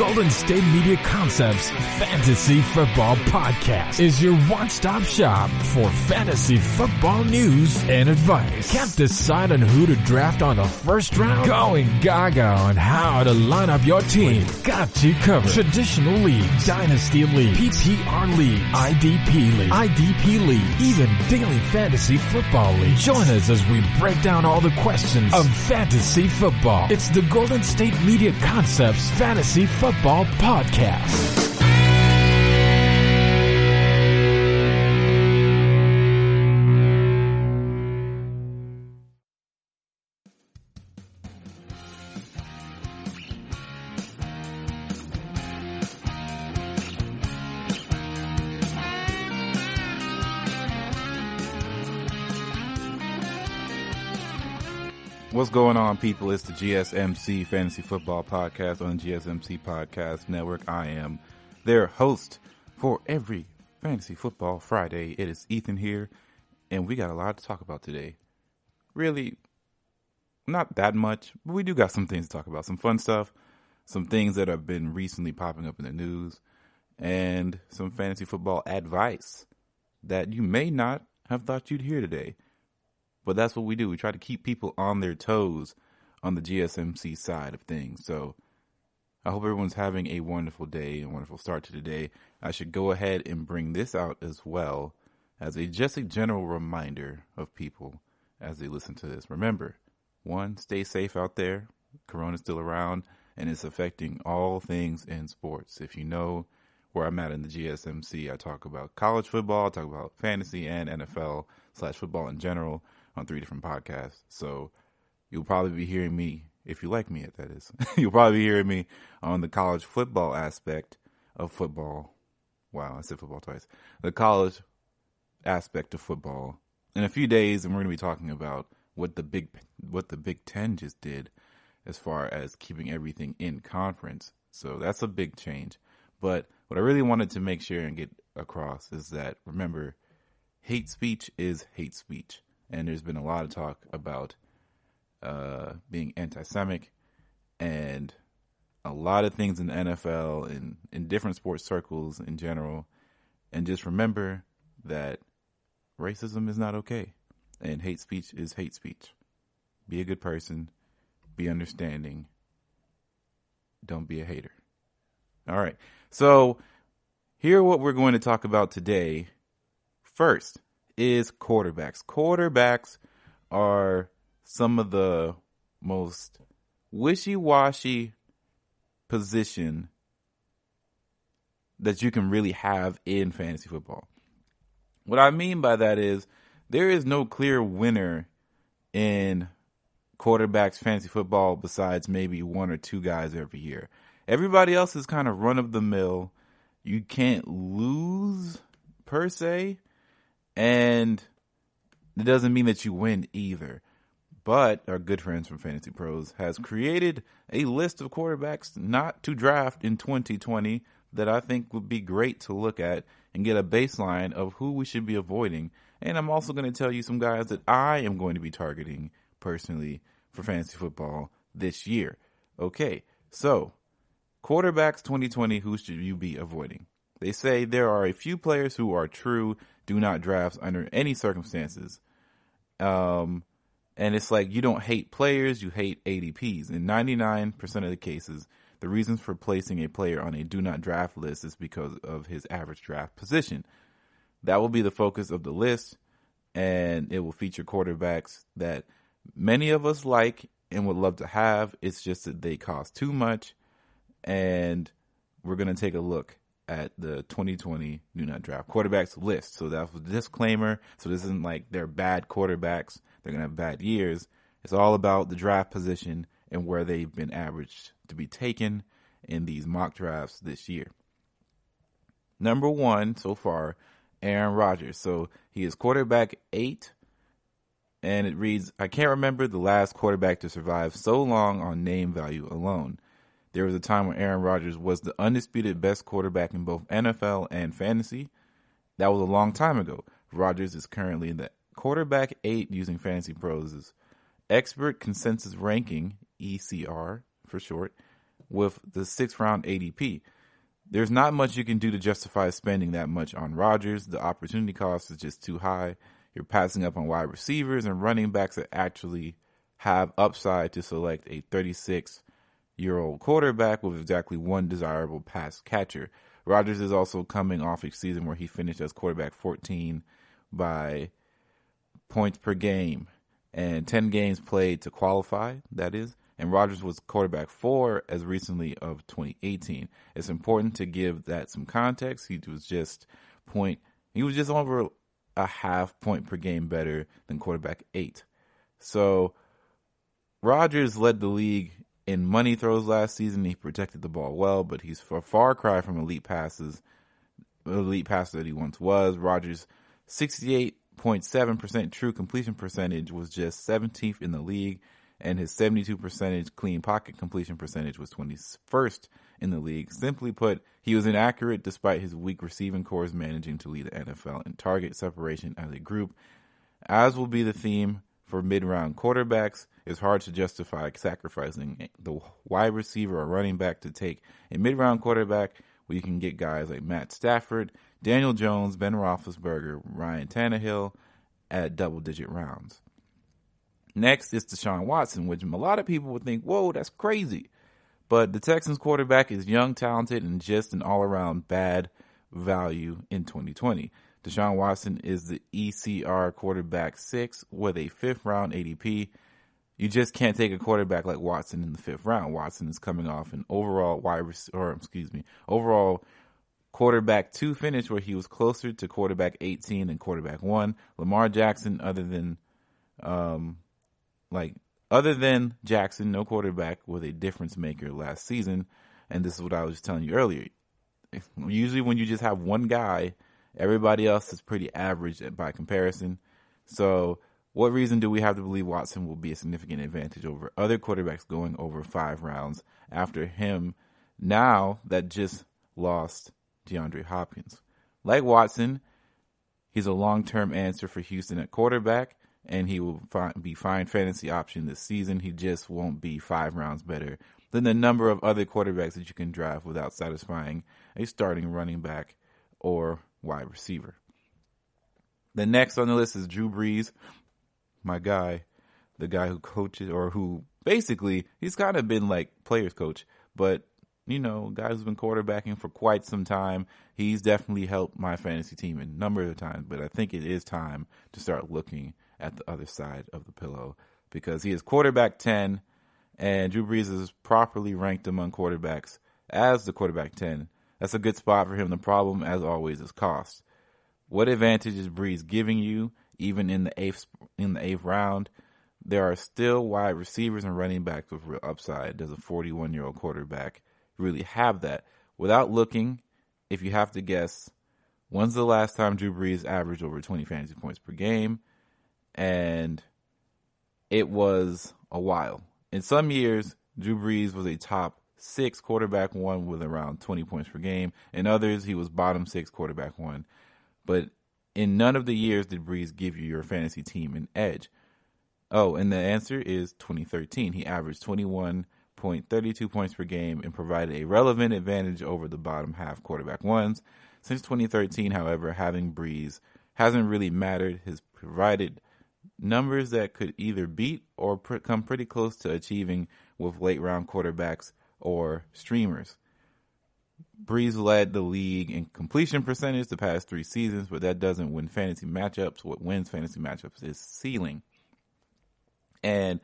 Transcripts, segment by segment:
Golden State Media Concepts Fantasy Football Podcast is your one-stop shop for fantasy football news and advice. Can't decide on who to draft on the first round? Going gaga on how to line up your team. We've got you covered. Traditional leagues, dynasty league, PPR league, IDP league, even daily fantasy football league. Join us as we break down all the questions of fantasy football. It's the Golden State Media Concepts Fantasy Football Podcast. What's going on, people? It's the GSMC Fantasy Football Podcast on the GSMC Podcast Network. I am their host for every Fantasy Football Friday. It is Ethan here, and we got a lot to talk about today. Really, not that much, but we do got some things to talk about. Some fun stuff, some things that have been recently popping up in the news, and some fantasy football advice that you may not have thought you'd hear today. But that's what we do. We try to keep people on their toes on the GSMC side of things. So I hope everyone's having a wonderful day, a wonderful start to the day. I should go ahead and bring this out as well as just a general reminder of people as they listen to this. Remember, one, stay safe out there. Corona's still around, and it's affecting all things in sports. If you know where I'm at in the GSMC, I talk about college football, I talk about fantasy and NFL/football in general on 3 different podcasts. So you'll probably be hearing me, if you like me, that is, you'll probably be hearing me on the college football aspect of football. Wow, I said football twice. The college aspect of football in a few days, and we're going to be talking about what the Big Ten just did as far as keeping everything in conference. So that's a big change. But what I really wanted to make sure and get across is that, remember, hate speech is hate speech. And there's been a lot of talk about being anti-Semitic and a lot of things in the NFL and in different sports circles in general. And just remember that racism is not okay. And hate speech is hate speech. Be a good person. Be understanding. Don't be a hater. All right. So here what we're going to talk about today. First is quarterbacks. Quarterbacks are some of the most wishy-washy position that you can really have in fantasy football. What I mean by that is there is no clear winner in quarterbacks fantasy football besides maybe one or two guys every year. Everybody else is kind of run-of-the-mill. You can't lose per se. And it doesn't mean that you win either. But our good friends from Fantasy Pros has created a list of quarterbacks not to draft in 2020 that I think would be great to look at and get a baseline of who we should be avoiding. And I'm also going to tell you some guys that I am going to be targeting personally for fantasy football this year. Okay, so quarterbacks 2020, who should you be avoiding? They say there are a few players who are true do not draft under any circumstances. And it's like you don't hate players, you hate ADPs. In 99% of the cases, the reasons for placing a player on a do not draft list is because of his average draft position. That will be the focus of the list, and it will feature quarterbacks that many of us like and would love to have. It's just that they cost too much, and we're going to take a look at the 2020 do not draft quarterbacks list. So that was a disclaimer. So this isn't like they're bad quarterbacks. They're going to have bad years. It's all about the draft position and where they've been averaged to be taken in these mock drafts this year. Number 1 so far, Aaron Rodgers. So he is quarterback 8. And it reads, I can't remember the last quarterback to survive so long on name value alone. There was a time when Aaron Rodgers was the undisputed best quarterback in both NFL and fantasy. That was a long time ago. Rodgers is currently in the quarterback 8 using Fantasy Pros' expert consensus ranking, ECR for short, with the 6th round ADP. There's not much you can do to justify spending that much on Rodgers. The opportunity cost is just too high. You're passing up on wide receivers and running backs that actually have upside to select a 36-year-old quarterback with exactly one desirable pass catcher. Rodgers is also coming off a season where he finished as quarterback 14 by points per game and 10 games played to qualify, that is. And Rodgers was quarterback 4 as recently of 2018. It's important to give that some context. He was just over a half point per game better than quarterback 8. So Rodgers led the league in money throws last season. He protected the ball well, but he's a far cry from elite passer that he once was. Rodgers' 68.7% true completion percentage was just 17th in the league, and his 72% clean pocket completion percentage was 21st in the league. Simply put, he was inaccurate despite his weak receiving corps managing to lead the NFL in target separation as a group. As will be the theme for mid-round quarterbacks, it's hard to justify sacrificing the wide receiver or running back to take a mid-round quarterback where you can get guys like Matt Stafford, Daniel Jones, Ben Roethlisberger, Ryan Tannehill at double-digit rounds. Next is Deshaun Watson, which a lot of people would think, whoa, that's crazy. But the Texans quarterback is young, talented, and just an all-around bad value in 2020. Deshaun Watson is the ECR quarterback 6 with a 5th round ADP. You just can't take a quarterback like Watson in the 5th round. Watson is coming off an overall quarterback 2 finish where he was closer to quarterback 18 than quarterback 1. Lamar Jackson, other than Jackson, no quarterback was a difference maker last season. And this is what I was telling you earlier. Usually when you just have one guy, everybody else is pretty average by comparison. So what reason do we have to believe Watson will be a significant advantage over other quarterbacks going over 5 rounds after him now that just lost DeAndre Hopkins? Like Watson, he's a long-term answer for Houston at quarterback, and he will be fine fantasy option this season. He just won't be 5 rounds better than the number of other quarterbacks that you can draft without satisfying a starting running back or wide receiver. The next on the list is Drew Brees, my guy, the guy who coaches, or who basically, he's kind of been like players coach, but guy who's been quarterbacking for quite some time. He's definitely helped my fantasy team a number of times, but I think it is time to start looking at the other side of the pillow because he is quarterback 10, and Drew Brees is properly ranked among quarterbacks as the quarterback 10. That's a good spot for him. The problem, as always, is cost. What advantage is Brees giving you, even in the eighth round? There are still wide receivers and running backs with real upside. Does a 41-year-old quarterback really have that? Without looking, if you have to guess, when's the last time Drew Brees averaged over 20 fantasy points per game? And it was a while. In some years, Drew Brees was a top 6 quarterback 1 with around 20 points per game. In others, he was bottom 6 quarterback 1. But in none of the years did Brees give you your fantasy team an edge. Oh, and the answer is 2013. He averaged 21.32 points per game and provided a relevant advantage over the bottom half quarterback 1s. Since 2013, however, having Brees hasn't really mattered. He's provided numbers that could either beat or come pretty close to achieving with late round quarterbacks or streamers. Brees led the league in completion percentage the past 3 seasons, but that doesn't win fantasy matchups. What wins fantasy matchups is ceiling. And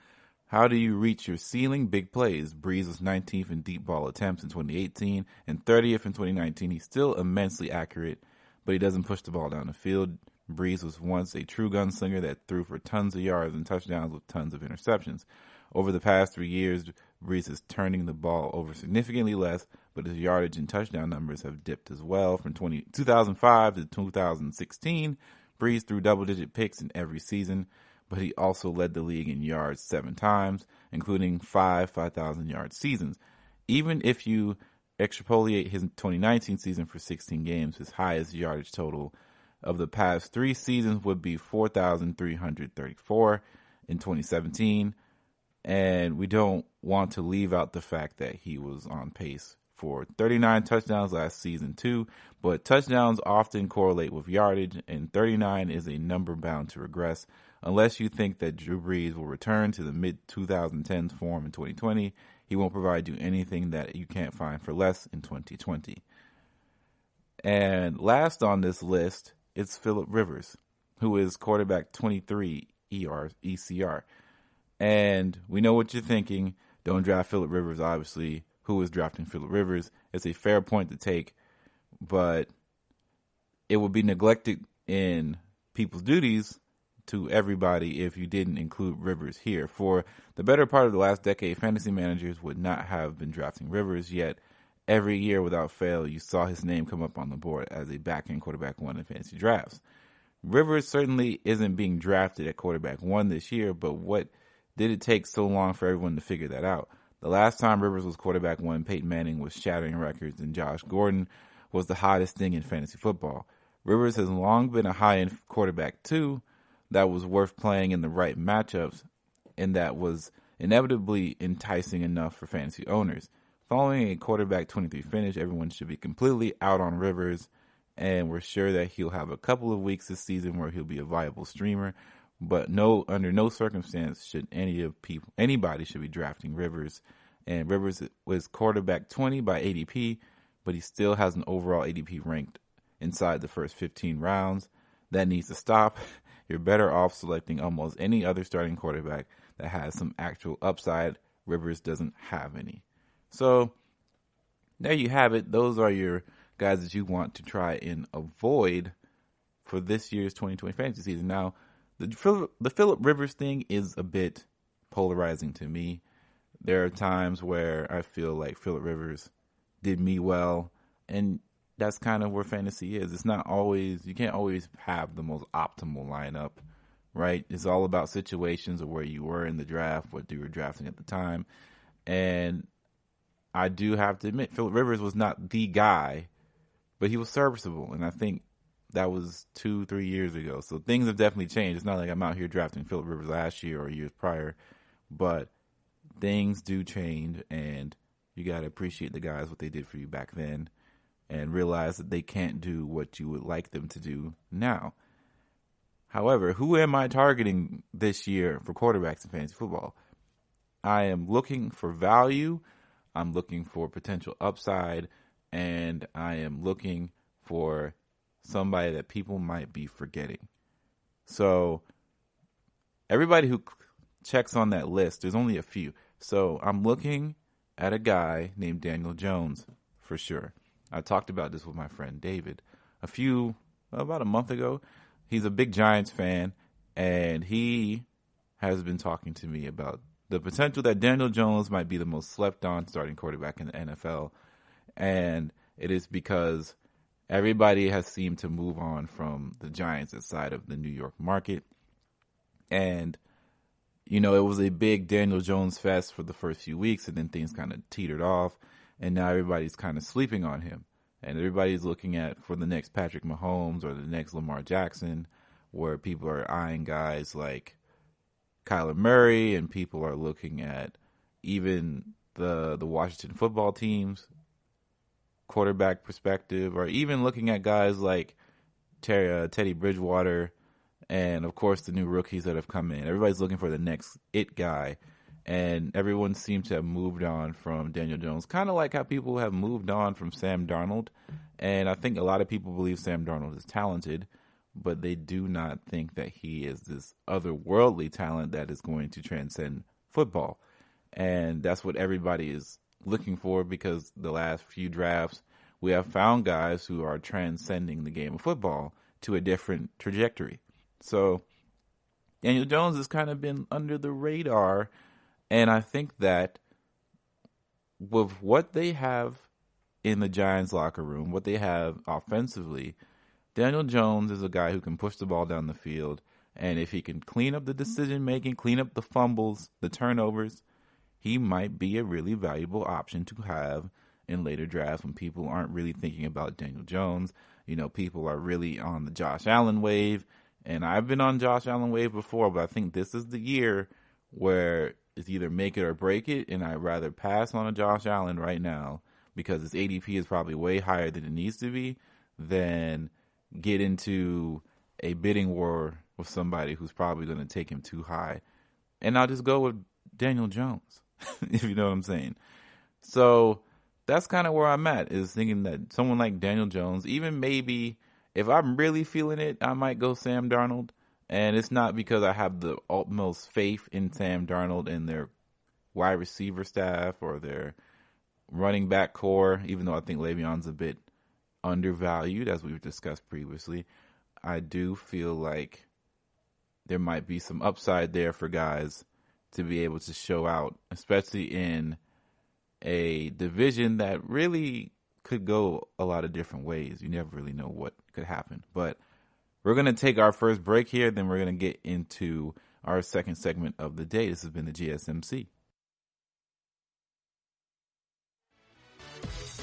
how do you reach your ceiling? Big plays. Brees was 19th in deep ball attempts in 2018 and 30th in 2019. He's still immensely accurate, but he doesn't push the ball down the field. Brees was once a true gunslinger that threw for tons of yards and touchdowns with tons of interceptions. Over the past 3 years, Brees is turning the ball over significantly less, but his yardage and touchdown numbers have dipped as well. From 2005 to 2016, Brees threw double-digit picks in every season, but he also led the league in yards 7 times, including 5 5,000-yard seasons. Even if you extrapolate his 2019 season for 16 games, his highest yardage total of the past 3 seasons would be 4,334 in 2017. And we don't want to leave out the fact that he was on pace for 39 touchdowns last season too, but touchdowns often correlate with yardage, and 39 is a number bound to regress unless you think that Drew Brees will return to the mid-2010s form in 2020. He won't provide you anything that you can't find for less in 2020. And last on this list is Phillip Rivers, who is quarterback 23 ECR. And we know what you're thinking. Don't draft Phillip Rivers, obviously. Who is drafting Phillip Rivers? It's a fair point to take, but it would be neglected in people's duties to everybody if you didn't include Rivers here. For the better part of the last decade, fantasy managers would not have been drafting Rivers, yet every year without fail, you saw his name come up on the board as a back-end quarterback one in fantasy drafts. Rivers certainly isn't being drafted at quarterback one this year, but what did it take so long for everyone to figure that out? The last time Rivers was quarterback one, Peyton Manning was shattering records, and Josh Gordon was the hottest thing in fantasy football. Rivers has long been a high-end quarterback two that was worth playing in the right matchups, and that was inevitably enticing enough for fantasy owners. Following a quarterback 23 finish, everyone should be completely out on Rivers, and we're sure that he'll have a couple of weeks this season where he'll be a viable streamer. But under no circumstance should anybody should be drafting Rivers. And Rivers was quarterback 20 by ADP, but he still has an overall ADP ranked inside the first 15 rounds. That needs to stop. You're better off selecting almost any other starting quarterback that has some actual upside. Rivers doesn't have any. So there you have it. Those are your guys that you want to try and avoid for this year's 2020 fantasy season. Now, the Phillip Rivers thing is a bit polarizing to me. There are times where I feel like Phillip Rivers did me well, and that's kind of where fantasy is. It's not always, you can't always have the most optimal lineup, right? It's all about situations of where you were in the draft, what you were drafting at the time. And I do have to admit, Phillip Rivers was not the guy, but he was serviceable, and I think that was 2-3 years ago. So things have definitely changed. It's not like I'm out here drafting Phillip Rivers last year or years prior, but things do change, and you got to appreciate the guys, what they did for you back then, and realize that they can't do what you would like them to do now. However, who am I targeting this year for quarterbacks in fantasy football? I am looking for value. I'm looking for potential upside, and I am looking for somebody that people might be forgetting. So everybody who checks on that list, there's only a few. So I'm looking at a guy named Daniel Jones for sure. I talked about this with my friend David about a month ago. He's a big Giants fan, and he has been talking to me about the potential that Daniel Jones might be the most slept on starting quarterback in the NFL. And it is because everybody has seemed to move on from the Giants side of the New York market. And, you know, it was a big Daniel Jones fest for the first few weeks, and then things kind of teetered off. And now everybody's kind of sleeping on him. And everybody's looking at for the next Patrick Mahomes or the next Lamar Jackson, where people are eyeing guys like Kyler Murray, and people are looking at even the Washington football team's quarterback perspective, or even looking at guys like Teddy Bridgewater, and of course the new rookies that have come in. Everybody's looking for the next it guy, and everyone seems to have moved on from Daniel Jones, kind of like how people have moved on from Sam Darnold. And I think a lot of people believe Sam Darnold is talented, but they do not think that he is this otherworldly talent that is going to transcend football. And that's what everybody is looking for, because the last few drafts we have found guys who are transcending the game of football to a different trajectory. So Daniel Jones has kind of been under the radar, and I think that with what they have in the Giants locker room, what they have offensively, Daniel Jones is a guy who can push the ball down the field, and if he can clean up the decision making, clean up the fumbles, the turnovers, he might be a really valuable option to have in later drafts when people aren't really thinking about Daniel Jones. You know, people are really on the Josh Allen wave, and I've been on Josh Allen wave before, but I think this is the year where it's either make it or break it, and I'd rather pass on a Josh Allen right now because his ADP is probably way higher than it needs to be than get into a bidding war with somebody who's probably going to take him too high. And I'll just go with Daniel Jones, if you know what I'm saying. So that's kind of where I'm at, is thinking that someone like Daniel Jones, even maybe if I'm really feeling it, I might go Sam Darnold. And it's not because I have the utmost faith in Sam Darnold and their wide receiver staff or their running back core, even though I think Le'Veon's a bit undervalued, as we've discussed previously. I do feel like there might be some upside there for guys to be able to show out, especially in a division that really could go a lot of different ways. You never really know what could happen. But we're going to take our first break here, then we're going to get into our second segment of the day. This has been the GSMC.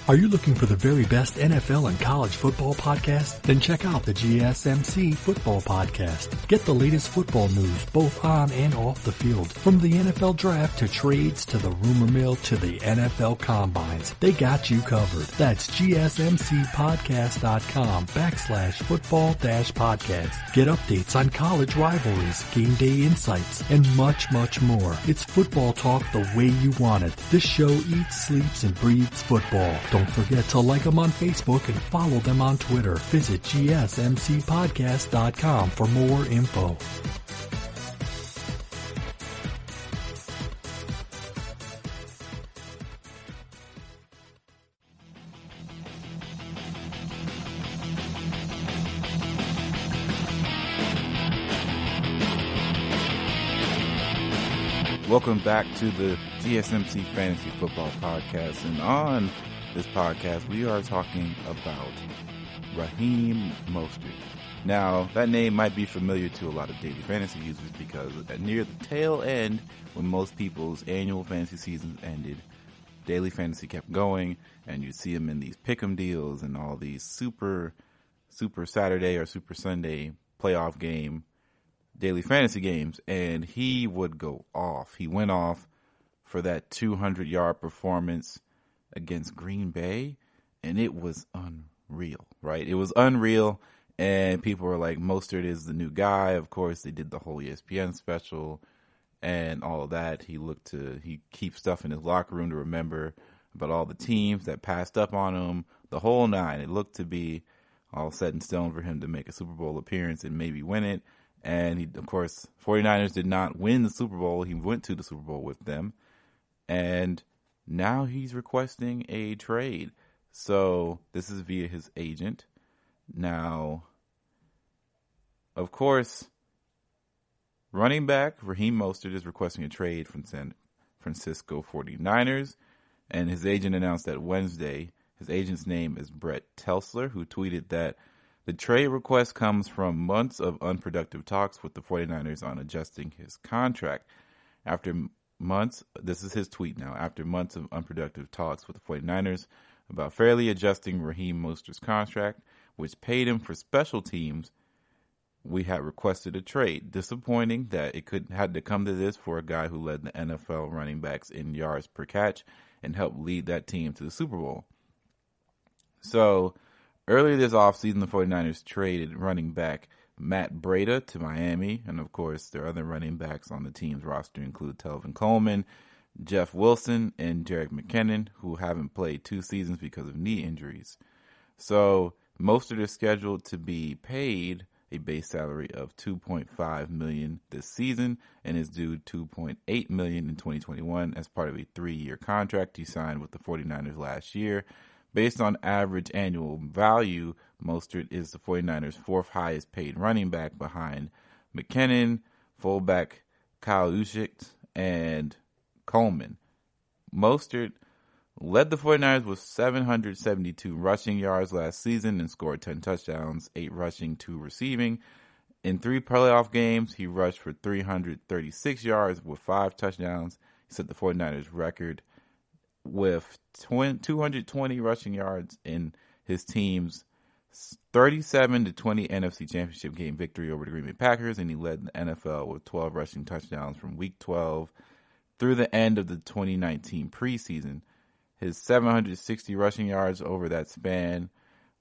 Are you looking for the very best NFL and college football podcast? Then check out the GSMC Football Podcast. Get the latest football news both on and off the field. From the NFL Draft to trades to the rumor mill to the NFL Combines. They got you covered. That's GSMCpodcast.com/football-podcast. Get updates on college rivalries, game day insights, and much, much more. It's football talk the way you want it. This show eats, sleeps, and breathes football. Don't forget to like them on Facebook and follow them on Twitter. Visit GSMCpodcast.com for more info. Welcome back to the GSMC Fantasy Football Podcast. And on this podcast, we are talking about Raheem Mostert. Now, that name might be familiar to a lot of daily fantasy users because near the tail end, when most people's annual fantasy seasons ended, daily fantasy kept going, and you'd see him in these pick'em deals and all these super Saturday or super Sunday playoff game daily fantasy games, and he would go off. He went off for that 200-yard performance against Green Bay, and it was unreal, right? It was unreal, and people were like, Mostert is the new guy. Of course, they did the whole ESPN special and all of that. He keeps stuff in his locker room to remember about all the teams that passed up on him, the whole nine. It looked to be all set in stone for him to make a Super Bowl appearance and maybe win it. And he, of course, 49ers did not win the Super Bowl. He went to the Super Bowl with them. And now he's requesting a trade. So this is via his agent. Now, of course, running back Raheem Mostert is requesting a trade from San Francisco 49ers. And his agent announced that Wednesday. His agent's name is Brett Telsler, who tweeted that the trade request comes from months of unproductive talks with the 49ers on adjusting his contract. After months, this is his tweet now, after months of unproductive talks with the 49ers about fairly adjusting Raheem Mostert's contract, which paid him for special teams, we had requested a trade. Disappointing that it had to come to this for a guy who led the NFL running backs in yards per catch and helped lead that team to the Super Bowl. So, earlier this offseason, the 49ers traded running back Matt Breida to Miami. And, of course, their other running backs on the team's roster include Telvin Coleman, Jeff Wilson, and Jerick McKinnon, who haven't played 2 seasons because of knee injuries. So, Mostert is scheduled to be paid a base salary of $2.5 million this season and is due $2.8 million in 2021 as part of a 3-year contract he signed with the 49ers last year. Based on average annual value, Mostert is the 49ers' 4th highest paid running back behind McKinnon, fullback Kyle Juszczyk, and Coleman. Mostert led the 49ers with 772 rushing yards last season and scored 10 touchdowns, 8 rushing, 2 receiving. In 3 playoff games, he rushed for 336 yards with 5 touchdowns. He set the 49ers record with 220 rushing yards in his team's 37-20 NFC Championship game victory over the Green Bay Packers, and he led the NFL with 12 rushing touchdowns from Week 12 through the end of the 2019 preseason. His 760 rushing yards over that span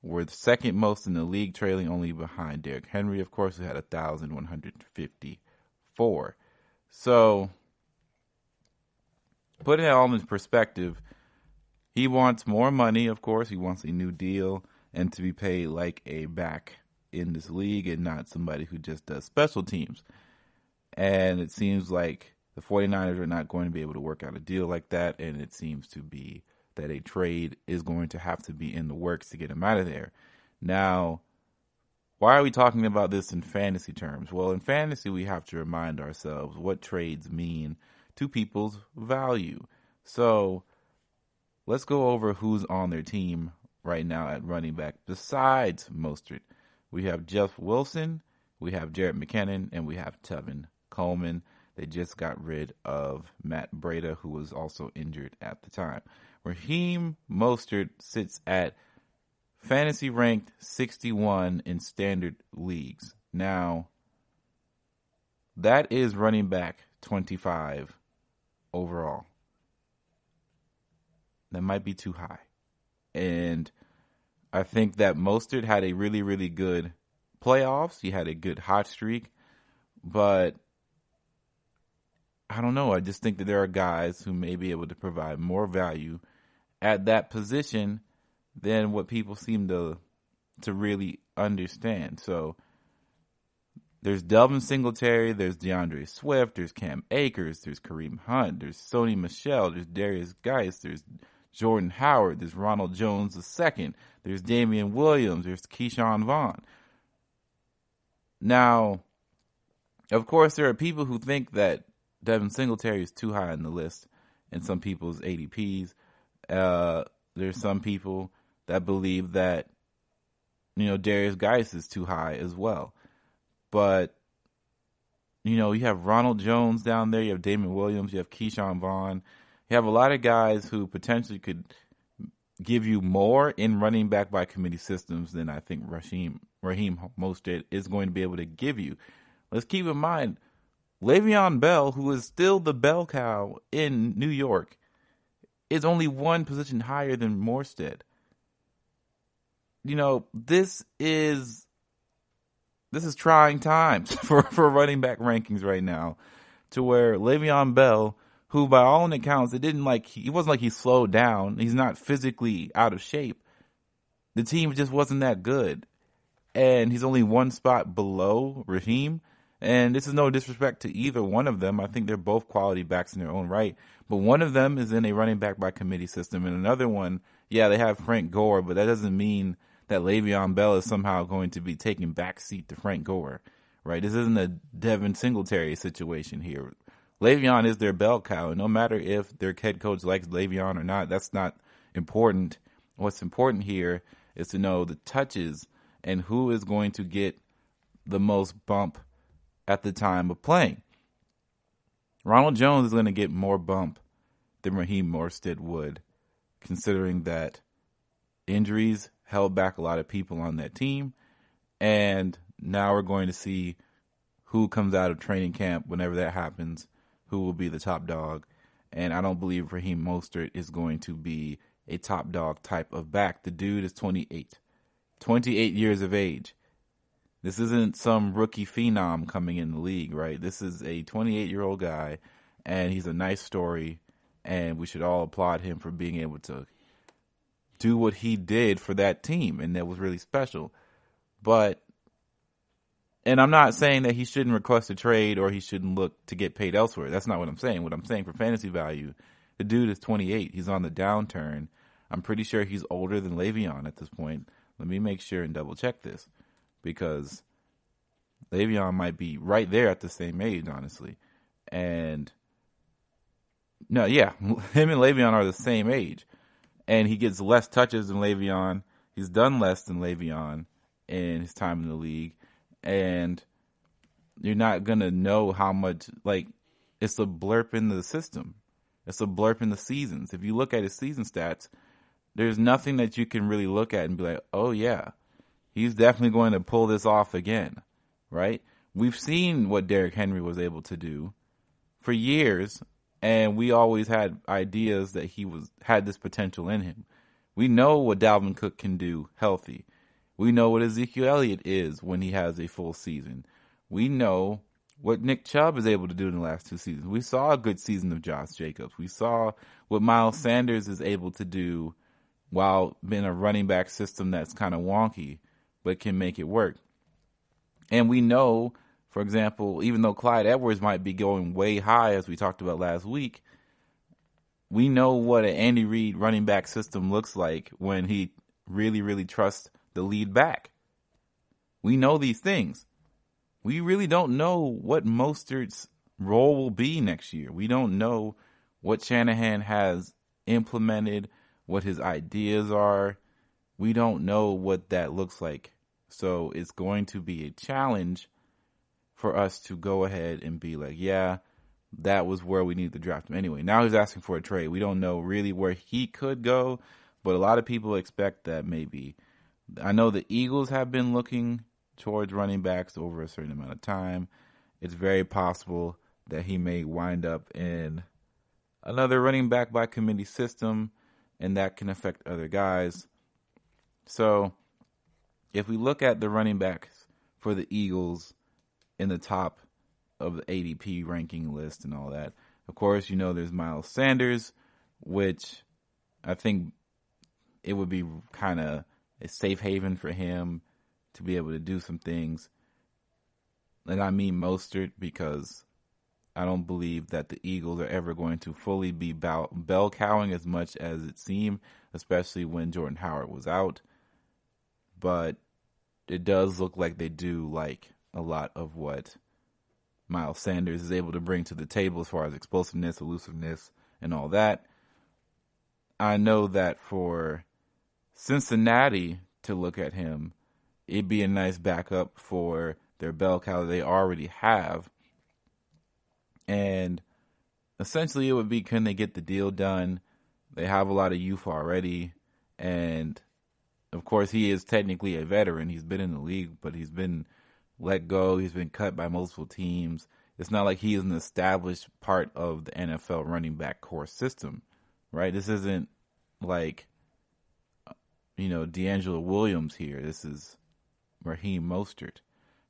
were the second most in the league, trailing only behind Derrick Henry, of course, who had 1,154. So, putting it all in perspective, he wants more money, of course. He wants a new deal and to be paid like a back in this league and not somebody who just does special teams. And it seems like the 49ers are not going to be able to work out a deal like that, and it seems to be that a trade is going to have to be in the works to get him out of there. Now, why are we talking about this in fantasy terms? Well, in fantasy, we have to remind ourselves what trades mean to people's value. So, let's go over who's on their team right now at running back besides Mostert. We have Jeff Wilson, we have Jarrett McKinnon, and we have Tevin Coleman. They just got rid of Matt Breida, who was also injured at the time. Raheem Mostert sits at fantasy ranked 61 in standard leagues. Now, that is running back 25 overall. That might be too high. And I think that Mostert had a really, really good playoffs. He had a good hot streak. But I don't know. I just think that there are guys who may be able to provide more value at that position than what people seem to really understand. So there's Delvin Singletary, there's DeAndre Swift, there's Cam Akers, there's Kareem Hunt, there's Sony Michel, there's Darius Geist, there's Jordan Howard, there's Ronald Jones II, there's Damian Williams, there's Keyshawn Vaughn. Now, of course, there are people who think that Devin Singletary is too high on the list in some people's ADPs. There's some people that believe that, Darius Geist is too high as well. But, you have Ronald Jones down there, you have Damian Williams, you have Keyshawn Vaughn. You have a lot of guys who potentially could give you more in running back by committee systems than I think Raheem Mostert is going to be able to give you. Let's keep in mind, Le'Veon Bell, who is still the bell cow in New York, is only one position higher than Mostert. This is trying times for running back rankings right now, to where Le'Veon Bell, who by all accounts, it wasn't like he slowed down. He's not physically out of shape. The team just wasn't that good. And he's only one spot below Raheem. And this is no disrespect to either one of them. I think they're both quality backs in their own right. But one of them is in a running back by committee system. And another one, they have Frank Gore, but that doesn't mean that Le'Veon Bell is somehow going to be taking backseat to Frank Gore, right? This isn't a Devin Singletary situation here. Le'Veon is their bell cow, and no matter if their head coach likes Le'Veon or not, that's not important. What's important here is to know the touches and who is going to get the most bump at the time of playing. Ronald Jones is going to get more bump than Raheem Mostert would, considering that injuries held back a lot of people on that team, and now we're going to see who comes out of training camp whenever that happens, who will be the top dog. And I don't believe Raheem Mostert is going to be a top dog type of back. The dude is 28 years of age. This isn't some rookie phenom coming in the league, right? This is a 28-year-old guy, and he's a nice story, and we should all applaud him for being able to do what he did for that team, and that was really special. And I'm not saying that he shouldn't request a trade or he shouldn't look to get paid elsewhere. That's not what I'm saying. What I'm saying, for fantasy value, the dude is 28. He's on the downturn. I'm pretty sure he's older than Le'Veon at this point. Let me make sure and double check this, because Le'Veon might be right there at the same age, honestly. And no, yeah, him and Le'Veon are the same age. And he gets less touches than Le'Veon. He's done less than Le'Veon in his time in the league. And you're not going to know how much, it's a blurb in the system. It's a blurb in the seasons. If you look at his season stats, there's nothing that you can really look at and be like, oh, yeah, he's definitely going to pull this off again, right? We've seen what Derrick Henry was able to do for years And we always had ideas that he had this potential in him. We know what Dalvin Cook can do healthy. We know what Ezekiel Elliott is when he has a full season. We know what Nick Chubb is able to do in the last 2 seasons. We saw a good season of Josh Jacobs. We saw what Miles Sanders is able to do while in a running back system that's kind of wonky, but can make it work. And we know, for example, even though Clyde Edwards might be going way high, as we talked about last week, we know what an Andy Reid running back system looks like when he really, really trusts the lead back. We know these things. We really don't know what Mostert's role will be next year. We don't know what Shanahan has implemented, what his ideas are. We don't know what that looks like. So it's going to be a challenge for us to go ahead and be like, yeah, that was where we needed to draft him anyway. Now he's asking for a trade. We don't know really where he could go, but a lot of people expect that maybe. I know the Eagles have been looking towards running backs over a certain amount of time. It's very possible that he may wind up in another running back by committee system, and that can affect other guys. So if we look at the running backs for the Eagles in the top of the ADP ranking list and all that, of course, you know there's Miles Sanders, which I think it would be kind of a safe haven for him to be able to do some things. And I mean Mostert, because I don't believe that the Eagles are ever going to fully be bell cowing as much as it seemed, especially when Jordan Howard was out. But it does look like they do like a lot of what Miles Sanders is able to bring to the table as far as explosiveness, elusiveness, and all that. I know that for Cincinnati to look at him, it'd be a nice backup for their bell cow they already have. And essentially it would be, can they get the deal done? They have a lot of youth already. And of course he is technically a veteran. He's been in the league, but he's been let go. He's been cut by multiple teams. It's not like he is an established part of the NFL running back core system, right? This isn't like, D'Angelo Williams here. This is Raheem Mostert.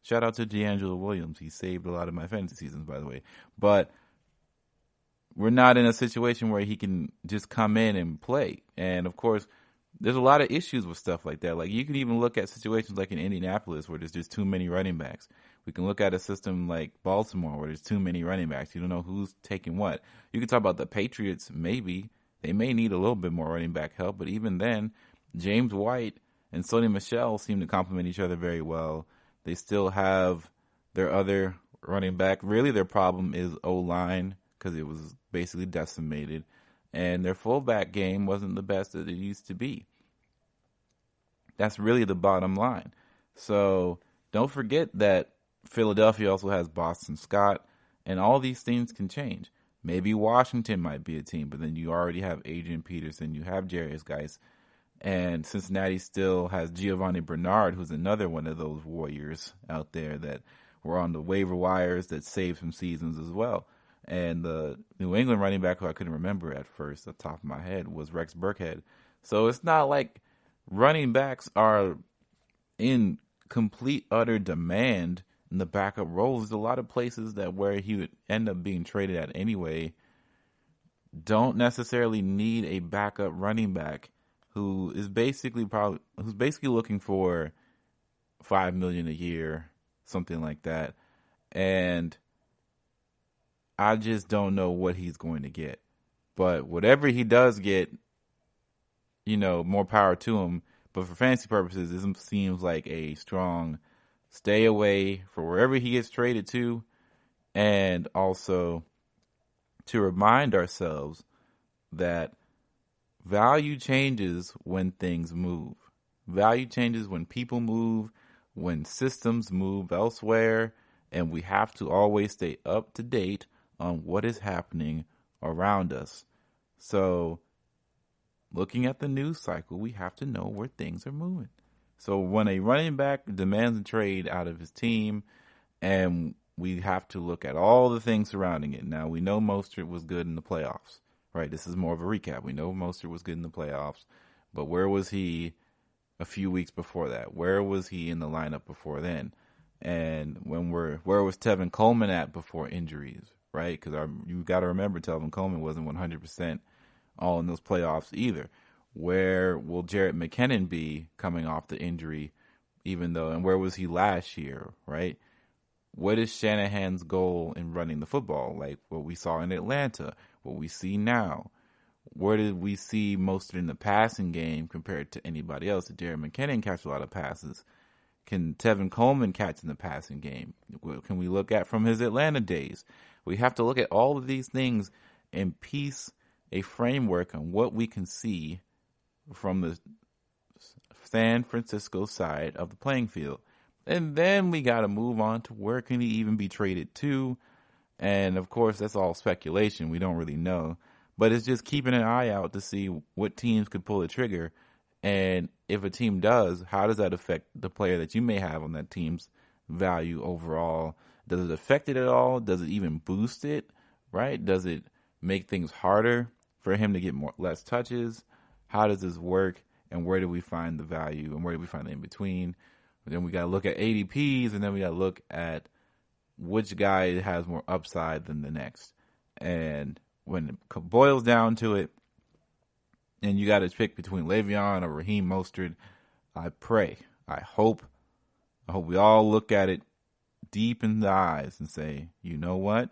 Shout out to D'Angelo Williams. He saved a lot of my fantasy seasons, by the way. But we're not in a situation where he can just come in and play. And, of course, there's a lot of issues with stuff like that. Like, you can even look at situations like in Indianapolis where there's just too many running backs. We can look at a system like Baltimore where there's too many running backs. You don't know who's taking what. You can talk about the Patriots, maybe. They may need a little bit more running back help. But even then, James White and Sony Michel seem to complement each other very well. They still have their other running back. Really, their problem is O-line because it was basically decimated. And their fullback game wasn't the best that it used to be. That's really the bottom line. So don't forget that Philadelphia also has Boston Scott, and all these things can change. Maybe Washington might be a team, but then you already have Adrian Peterson, you have Jarius Geis, and Cincinnati still has Giovanni Bernard, who's another one of those warriors out there that were on the waiver wires that saved some seasons as well. And the New England running back, who I couldn't remember at first, off the top of my head, was Rex Burkhead. So it's not like running backs are in complete, utter demand in the backup roles. There's a lot of places that where he would end up being traded at anyway don't necessarily need a backup running back who is basically looking for $5 million a year, something like that. And I just don't know what he's going to get. But whatever he does get, more power to him. But for fantasy purposes, this seems like a strong stay away for wherever he gets traded to. And also to remind ourselves that value changes when things move. Value changes when people move, when systems move elsewhere, and we have to always stay up to date on what is happening around us. So, looking at the news cycle, we have to know where things are moving. So when a running back demands a trade out of his team, and we have to look at all the things surrounding it. Now, we know Mostert was good in the playoffs, right? This is more of a recap. We know Mostert was good in the playoffs, but where was he a few weeks before that? Where was he in the lineup before then? And where was Tevin Coleman at before injuries, right? Because you got to remember Tevin Coleman wasn't 100% all in those playoffs either. Where will Jarrett McKinnon be coming off the injury, and where was he last year, right? What is Shanahan's goal in running the football? Like what we saw in Atlanta, what we see now. Where did we see most in the passing game compared to anybody else? Did Jarrett McKinnon catch a lot of passes? Can Tevin Coleman catch in the passing game? Can we look at from his Atlanta days? We have to look at all of these things and piece a framework on what we can see from the San Francisco side of the playing field. And then we got to move on to where can he even be traded to? And of course, that's all speculation. We don't really know. But it's just keeping an eye out to see what teams could pull the trigger. And if a team does, how does that affect the player that you may have on that team's value overall? Does it affect it at all? Does it even boost it? Right? Does it make things harder for him to get less touches? How does this work? And where do we find the value? And where do we find the in-between? Then we got to look at ADPs, and then we got to look at which guy has more upside than the next. And when it boils down to it, and you got to pick between Le'Veon or Raheem Mostert, I hope we all look at it deep in the eyes and say, you know what?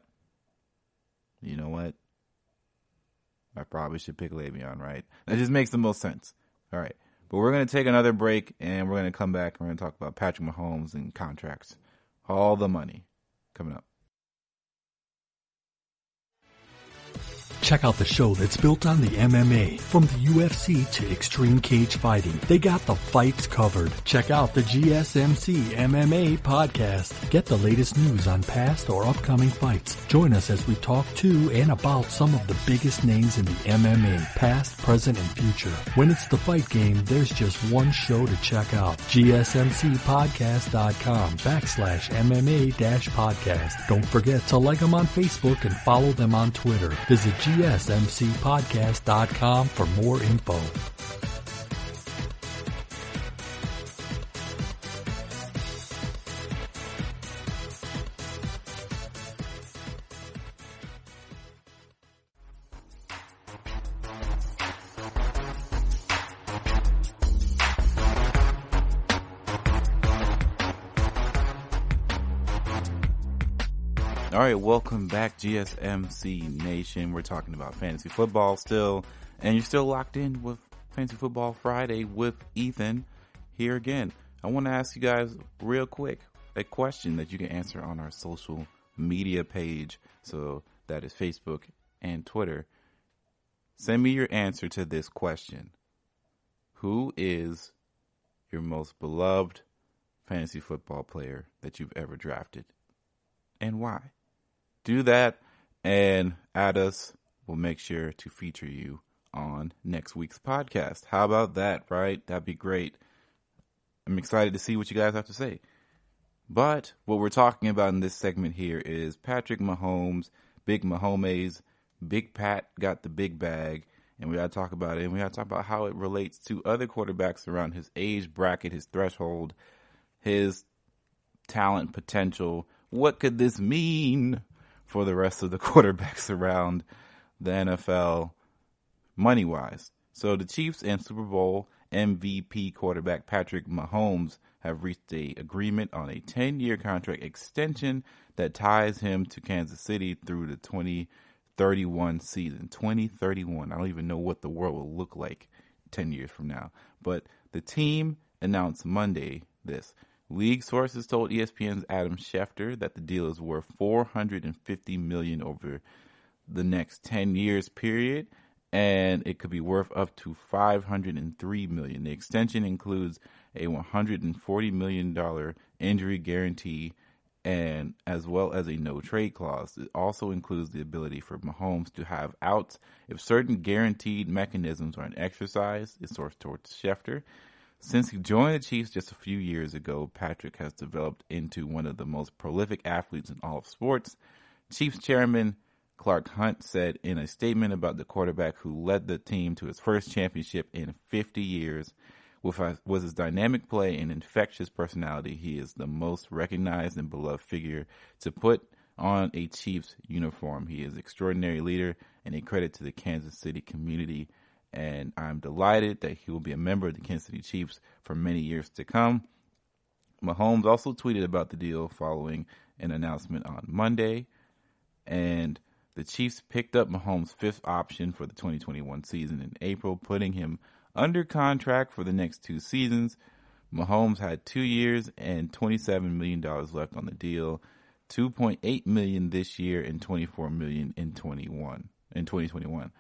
I probably should pick Le'Veon, right? That just makes the most sense. All right. But we're going to take another break, and we're going to come back and we're going to talk about Patrick Mahomes and contracts. All the money coming up. Check out the show that's built on the MMA. From the UFC to Extreme Cage Fighting, they got the fights covered. Check out the GSMC MMA podcast. Get the latest news on past or upcoming fights. Join us as we talk to and about some of the biggest names in the MMA, past, present, and future. When it's the fight game, there's just one show to check out. GSMCpodcast.com/MMA-podcast. Don't forget to like them on Facebook and follow them on Twitter. Visit GSMCpodcast.com for more info. All right, welcome back, GSMC Nation. We're talking about fantasy football still, and you're still locked in with Fantasy Football Friday with Ethan here again. I want to ask you guys real quick a question that you can answer on our social media page. So that is Facebook and Twitter. Send me your answer to this question. Who is your most beloved fantasy football player that you've ever drafted, and why? Do that and add us. We'll make sure to feature you on next week's podcast. How about that, right? That'd be great. I'm excited to see what you guys have to say. But what we're talking about in this segment here is Patrick Mahomes, Big Mahomes, Big Pat got the big bag, and we got to talk about it. And we got to talk about how it relates to other quarterbacks around his age bracket, his threshold, his talent potential. What could this mean for the rest of the quarterbacks around the NFL money-wise? So the Chiefs and Super Bowl MVP quarterback Patrick Mahomes have reached an agreement on a 10-year contract extension that ties him to Kansas City through the 2031 season. 2031. I don't even know what the world will look like 10 years from now. But the team announced Monday this. League sources told ESPN's Adam Schefter that the deal is worth $450 million over the next 10 years period, and it could be worth up to $503 million. The extension includes a $140 million injury guarantee, and as well as a no trade clause. It also includes the ability for Mahomes to have outs if certain guaranteed mechanisms aren't exercised. It's sourced towards Schefter. Since he joined the Chiefs just a few years ago, Patrick has developed into one of the most prolific athletes in all of sports. Chiefs chairman Clark Hunt said in a statement about the quarterback who led the team to its first championship in 50 years, with his dynamic play and infectious personality, he is the most recognized and beloved figure to put on a Chiefs uniform. He is an extraordinary leader and a credit to the Kansas City community, and I'm delighted that he will be a member of the Kansas City Chiefs for many years to come. Mahomes also tweeted about the deal following an announcement on Monday, and the Chiefs picked up Mahomes' fifth option for the 2021 season in April, putting him under contract for the next 2 seasons. Mahomes had 2 years and $27 million left on the deal, $2.8 million this year and $24 million in 2021.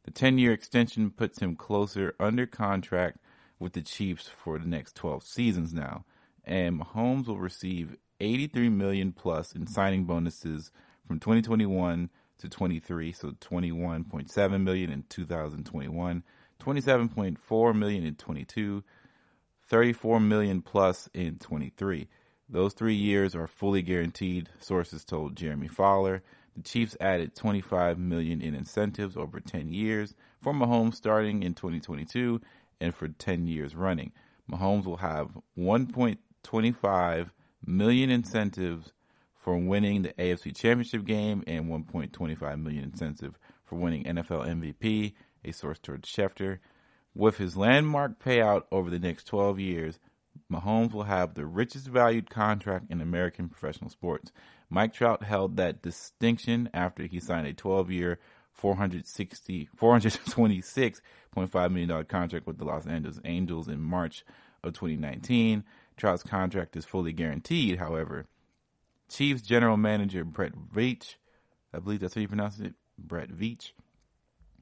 The 10-year extension puts him closer under contract with the Chiefs for the next 12 seasons now, and Mahomes will receive $83 million plus in signing bonuses from 2021 to 23, so $21.7 million in 2021, $27.4 million in 22, $34 million plus in 23. Those 3 years are fully guaranteed, sources told Jeremy Fowler. The Chiefs added $25 million in incentives over 10 years for Mahomes starting in 2022 and for 10 years running. Mahomes will have $1.25 million incentives for winning the AFC Championship game and $1.25 million incentive for winning NFL MVP, a source told Schefter. With his landmark payout over the next 12 years, Mahomes will have the richest valued contract in American professional sports. Mike Trout held that distinction after he signed a 12-year, $426.5 million contract with the Los Angeles Angels in March of 2019. Trout's contract is fully guaranteed, however. Chiefs general manager Brett Veach, I believe that's how you pronounce it, Brett Veach,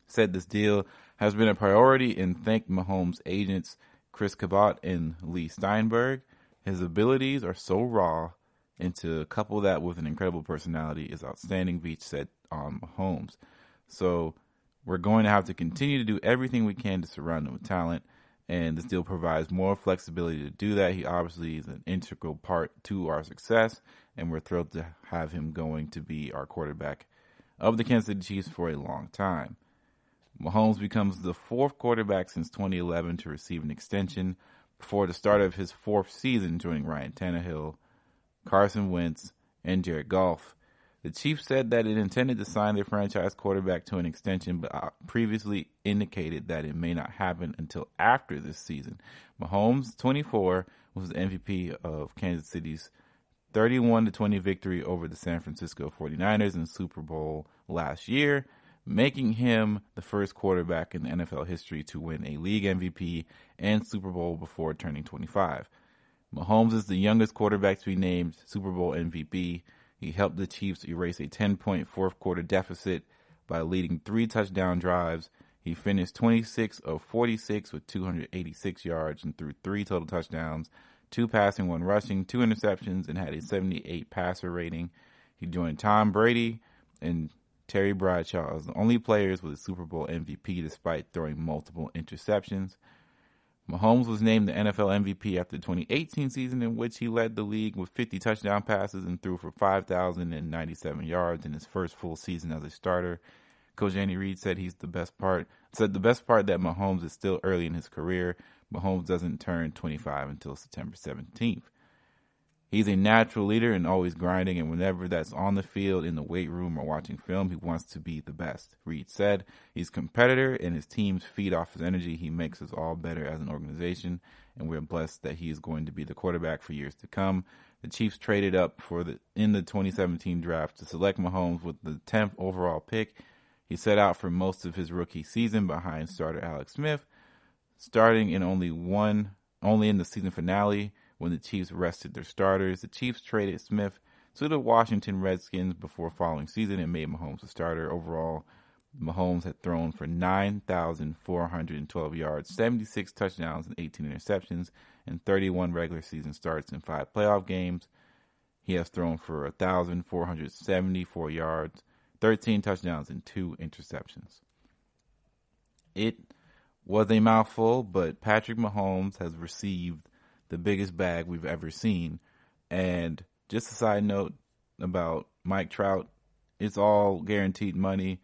said this deal has been a priority and thanked Mahomes' agents Chris Cabot and Lee Steinberg. His abilities are so raw, and to couple that with an incredible personality is outstanding, Veach said on Mahomes. So we're going to have to continue to do everything we can to surround him with talent, and this deal provides more flexibility to do that. He obviously is an integral part to our success, and we're thrilled to have him going to be our quarterback of the Kansas City Chiefs for a long time. Mahomes becomes the 4th quarterback since 2011 to receive an extension before the start of his 4th season, joining Ryan Tannehill, Carson Wentz, and Jared Goff. The Chiefs said that it intended to sign their franchise quarterback to an extension, but previously indicated that it may not happen until after this season. Mahomes, 24, was the MVP of Kansas City's 31-20 victory over the San Francisco 49ers in the Super Bowl last year, making him the first quarterback in NFL history to win a league MVP and Super Bowl before turning 25. Mahomes is the youngest quarterback to be named Super Bowl MVP. He helped the Chiefs erase a 10-point fourth-quarter deficit by leading 3 touchdown drives. He finished 26 of 46 with 286 yards and threw 3 total touchdowns, 2 passing, 1 rushing, 2 interceptions, and had a 78 passer rating. He joined Tom Brady and Terry Bradshaw as the only players with a Super Bowl MVP despite throwing multiple interceptions. Mahomes was named the NFL MVP after the 2018 season, in which he led the league with 50 touchdown passes and threw for 5,097 yards in his first full season as a starter. Coach Andy Reid said the best part that Mahomes is still early in his career. Mahomes doesn't turn 25 until September 17th. He's a natural leader and always grinding, and whenever that's on the field, in the weight room, or watching film, he wants to be the best, Reid said. He's a competitor, and his teams feed off his energy. He makes us all better as an organization, and we're blessed that he is going to be the quarterback for years to come. The Chiefs traded up in the 2017 draft to select Mahomes with the 10th overall pick. He set out for most of his rookie season behind starter Alex Smith, starting in only in the season finale, when the Chiefs rested their starters. The Chiefs traded Smith to the Washington Redskins before following season and made Mahomes a starter. Overall, Mahomes had thrown for 9,412 yards, 76 touchdowns, and 18 interceptions, and 31 regular season starts in 5 playoff games. He has thrown for 1,474 yards, 13 touchdowns, and 2 interceptions. It was a mouthful, but Patrick Mahomes has received the biggest bag we've ever seen. And just a side note about Mike Trout, it's all guaranteed money,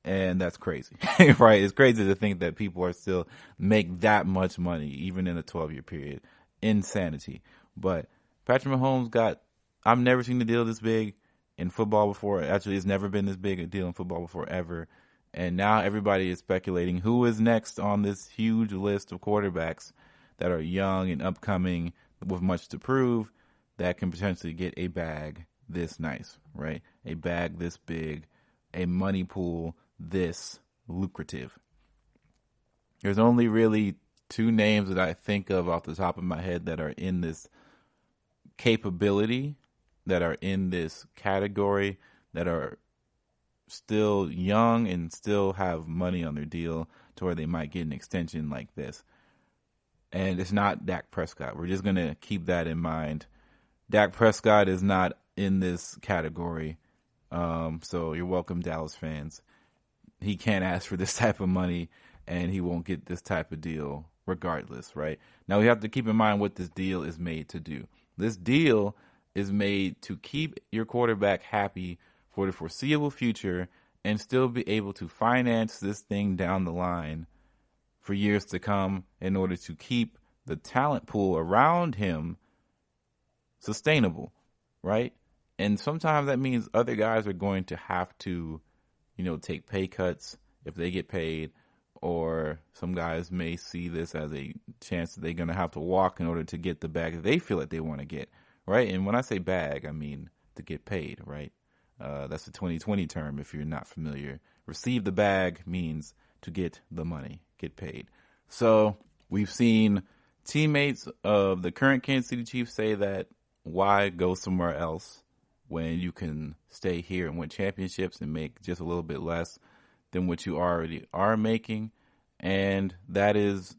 and that's crazy, right? It's crazy to think that people are still make that much money, even in a 12-year period. Insanity. But Patrick Mahomes I've never seen a deal this big in football before. Actually, it's never been this big a deal in football before, ever. And now everybody is speculating who is next on this huge list of quarterbacks that are young and upcoming with much to prove that can potentially get a bag this nice, right? A bag this big, a money pool this lucrative. There's only really two names that I think of off the top of my head that are in this capability, that are in this category, that are still young and still have money on their deal to where they might get an extension like this. And it's not Dak Prescott. We're just going to keep that in mind. Dak Prescott is not in this category. So you're welcome, Dallas fans. He can't ask for this type of money, and he won't get this type of deal regardless, right? Now, we have to keep in mind what this deal is made to do. This deal is made to keep your quarterback happy for the foreseeable future and still be able to finance this thing down the line for years to come in order to keep the talent pool around him sustainable, right? And sometimes that means other guys are going to have to, take pay cuts if they get paid, or some guys may see this as a chance that they're going to have to walk in order to get the bag that they feel like they want to get, right? And when I say bag, I mean to get paid, right? That's the 2020 term if you're not familiar. Receive the bag means to get the money, get paid. So we've seen teammates of the current Kansas City Chiefs say that why go somewhere else when you can stay here and win championships and make just a little bit less than what you already are making. And that is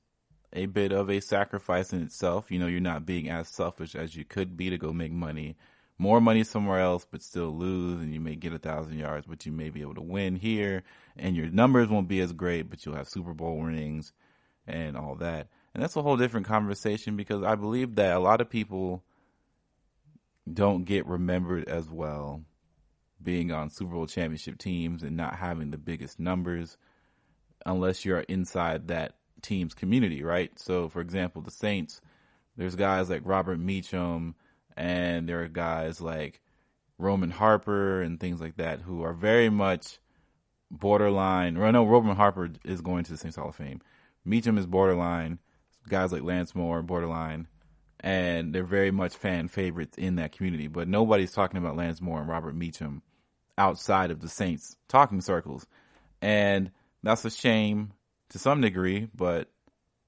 a bit of a sacrifice in itself. You're not being as selfish as you could be to go make more money somewhere else, but still lose, and you may get 1,000 yards, but you may be able to win here, and your numbers won't be as great, but you'll have Super Bowl rings and all that. And that's a whole different conversation, because I believe that a lot of people don't get remembered as well being on Super Bowl championship teams and not having the biggest numbers unless you're inside that team's community, right? So, for example, the Saints, there's guys like Robert Meacham, and there are guys like Roman Harper and things like that who are very much borderline. Well, no, Roman Harper is going to the Saints Hall of Fame. Meacham is borderline. Guys like Lance Moore, borderline. And they're very much fan favorites in that community. But nobody's talking about Lance Moore and Robert Meacham outside of the Saints talking circles. And that's a shame to some degree, but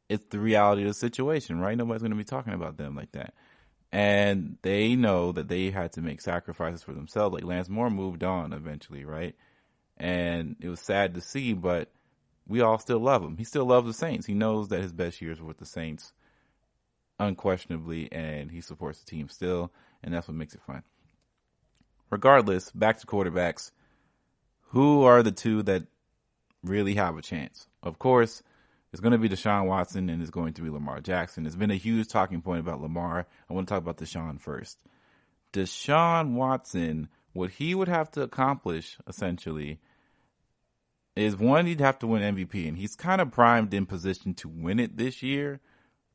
it's the reality of the situation, right? Nobody's going to be talking about them like that. And they know that they had to make sacrifices for themselves. Like Lance Moore moved on eventually, right? And it was sad to see, but we all still love him. He still loves the Saints. He knows that his best years were with the Saints, unquestionably, and he supports the team still, and that's what makes it fun. Regardless, back to quarterbacks. Who are the two that really have a chance? Of course, it's going to be Deshaun Watson, and it's going to be Lamar Jackson. It's been a huge talking point about Lamar. I want to talk about Deshaun first. Deshaun Watson, what he would have to accomplish, essentially, is one, he'd have to win MVP, and he's kind of primed in position to win it this year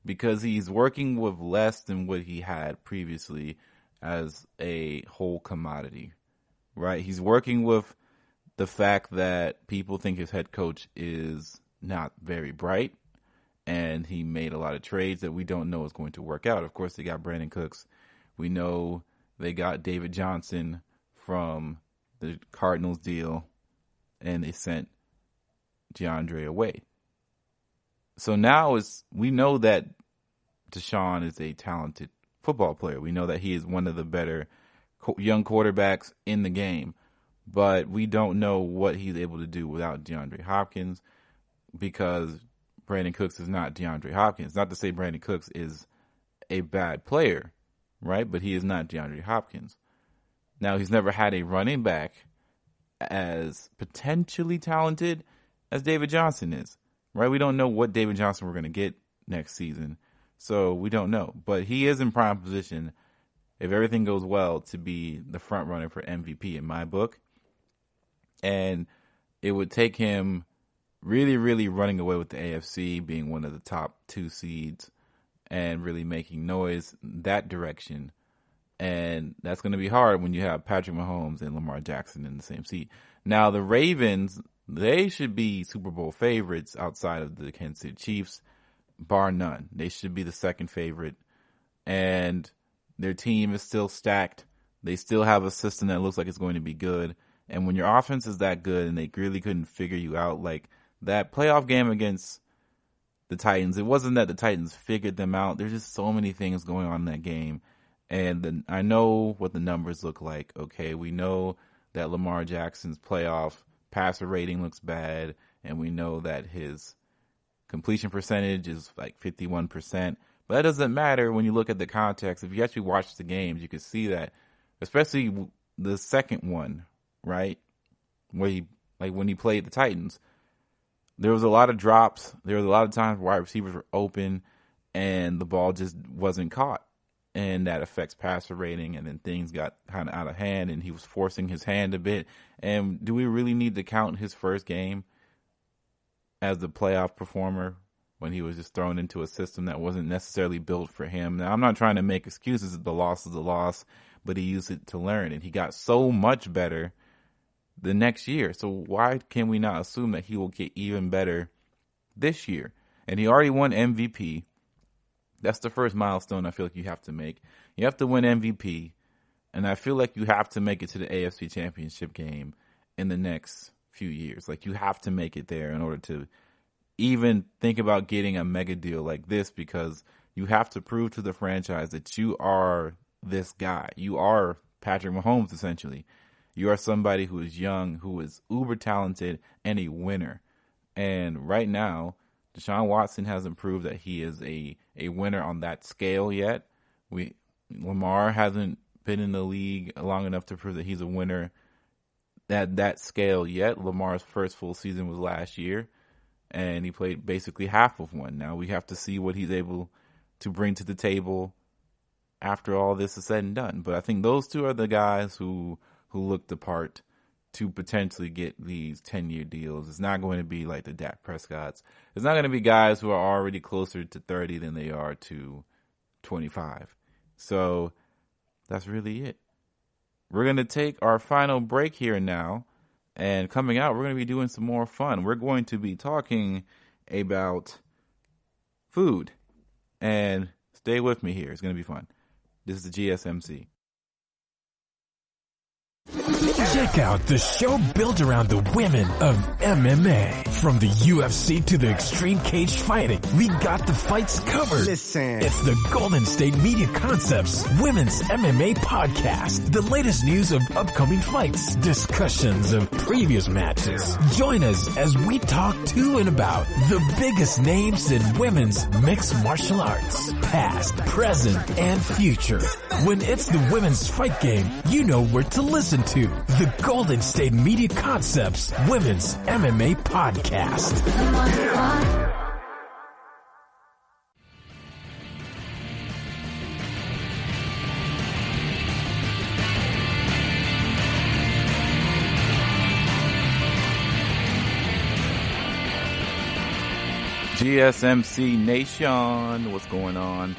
because he's working with less than what he had previously as a whole commodity, right? He's working with the fact that people think his head coach is not very bright, and he made a lot of trades that we don't know is going to work out. Of course, they got Brandon Cooks. We know they got David Johnson from the Cardinals deal, and they sent DeAndre away. So now we know that Deshaun is a talented football player. We know that he is one of the better young quarterbacks in the game, but we don't know what he's able to do without DeAndre Hopkins, because Brandon Cooks is not DeAndre Hopkins. Not to say Brandon Cooks is a bad player, right? But he is not DeAndre Hopkins. Now, he's never had a running back as potentially talented as David Johnson is. right? We don't know what David Johnson we're going to get next season. So we don't know. But he is in prime position, if everything goes well, to be the front runner for MVP in my book. And it would take him really, really running away with the AFC, being one of the top 2 seeds, and really making noise that direction. And that's going to be hard when you have Patrick Mahomes and Lamar Jackson in the same seat. Now, the Ravens, they should be Super Bowl favorites outside of the Kansas City Chiefs, bar none. They should be the second favorite. And their team is still stacked. They still have a system that looks like it's going to be good. And when your offense is that good and they really couldn't figure you out, like that playoff game against the Titans, it wasn't that the Titans figured them out. There's just so many things going on in that game. And I know what the numbers look like. Okay, we know that Lamar Jackson's playoff passer rating looks bad, and we know that his completion percentage is like 51%. But that doesn't matter when you look at the context. If you actually watch the games, you can see that, especially the second one, right? Where when he played the Titans, there was a lot of drops. There was a lot of times wide receivers were open and the ball just wasn't caught. And that affects passer rating, and then things got kind of out of hand, and he was forcing his hand a bit. And do we really need to count his first game as the playoff performer when he was just thrown into a system that wasn't necessarily built for him? Now, I'm not trying to make excuses. The loss is a loss, but he used it to learn, and he got so much better the next year. So why can we not assume that he will get even better this year? And he already won MVP. That's the first milestone I feel like you have to make. You have to win MVP, and I feel like you have to make it to the AFC Championship game in the next few years. Like, you have to make it there in order to even think about getting a mega deal like this, because you have to prove to the franchise that you are this guy. You are Patrick Mahomes, essentially. You are somebody who is young, who is uber talented, and a winner. And right now, Deshaun Watson hasn't proved that he is a winner on that scale yet. Lamar hasn't been in the league long enough to prove that he's a winner at that scale yet. Lamar's first full season was last year, and he played basically half of one. Now we have to see what he's able to bring to the table after all this is said and done. But I think those two are the guys who look the part to potentially get these 10-year deals. It's not going to be like the Dak Prescotts. It's not going to be guys who are already closer to 30 than they are to 25. So that's really it. We're going to take our final break here now. And coming out, we're going to be doing some more fun. We're going to be talking about food. And stay with me here. It's going to be fun. This is the GSMC. Check out the show built around the women of MMA. From the UFC to the extreme cage fighting, we got the fights covered. Listen. It's the Golden State Media Concepts Women's MMA Podcast. The latest news of upcoming fights, discussions of previous matches. Join us as we talk to and about the biggest names in women's mixed martial arts. Past, present, and future. When it's the women's fight game, you know where to listen to. The Golden State Media Concepts Women's MMA Podcast. GSMC Nation, what's going on?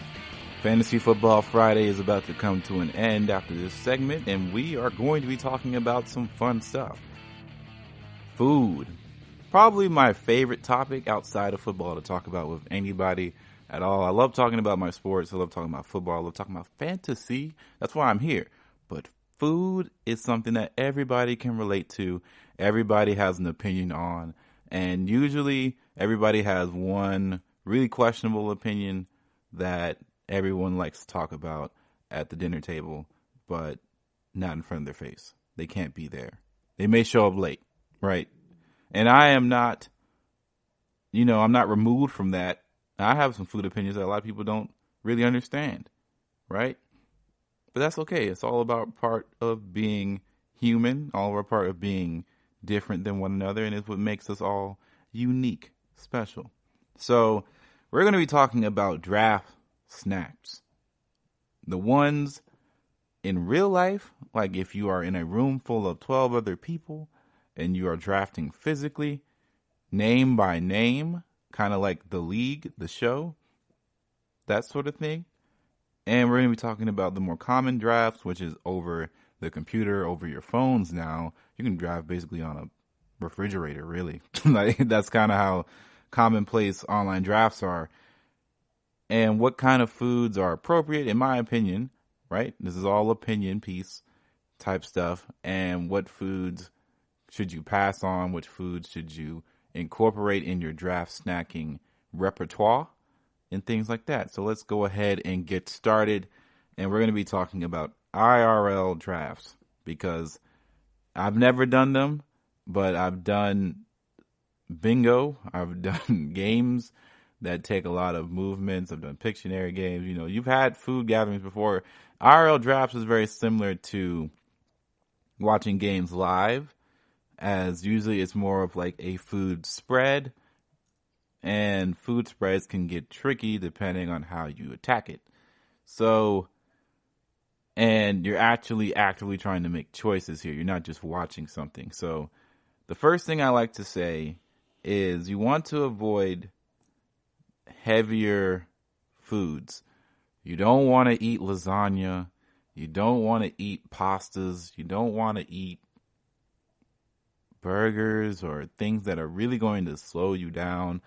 Fantasy Football Friday is about to come to an end after this segment, and we are going to be talking about some fun stuff. Food. Probably my favorite topic outside of football to talk about with anybody at all. I love talking about my sports. I love talking about football. I love talking about fantasy. That's why I'm here. But food is something that everybody can relate to. Everybody has an opinion on. And usually everybody has one really questionable opinion that everyone likes to talk about at the dinner table, but not in front of their face. They can't be there. They may show up late, right? And I am not, I'm not removed from that. I have some food opinions that a lot of people don't really understand, right? But that's okay. It's all about part of being human, all of our part of being different than one another, and it's what makes us all unique. special. So we're going to be talking about draft snacks. The ones in real life, like if you are in a room full of 12 other people and you are drafting physically, name by name, kind of like The League, the show, that sort of thing. And we're going to be talking about the more common drafts, which is over the computer, over your phones now. You can draft basically on a refrigerator, really. Like, that's kind of how commonplace online drafts are. And what kind of foods are appropriate, in my opinion, right? This is all opinion piece type stuff. And what foods should you pass on? Which foods should you incorporate in your draft snacking repertoire? And things like that. So let's go ahead and get started. And we're going to be talking about IRL drafts because I've never done them, but I've done bingo. I've done games that take a lot of movements. I've done Pictionary games. You know, you've had food gatherings before. IRL drafts is very similar to watching games live, as usually it's more of like a food spread. And food spreads can get tricky depending on how you attack it. So, and you're actually actively trying to make choices here. You're not just watching something. So, the first thing I like to say is you want to avoid heavier foods. You don't want to eat lasagna. You don't want to eat pastas. You don't want to eat burgers or things that are really going to slow you down,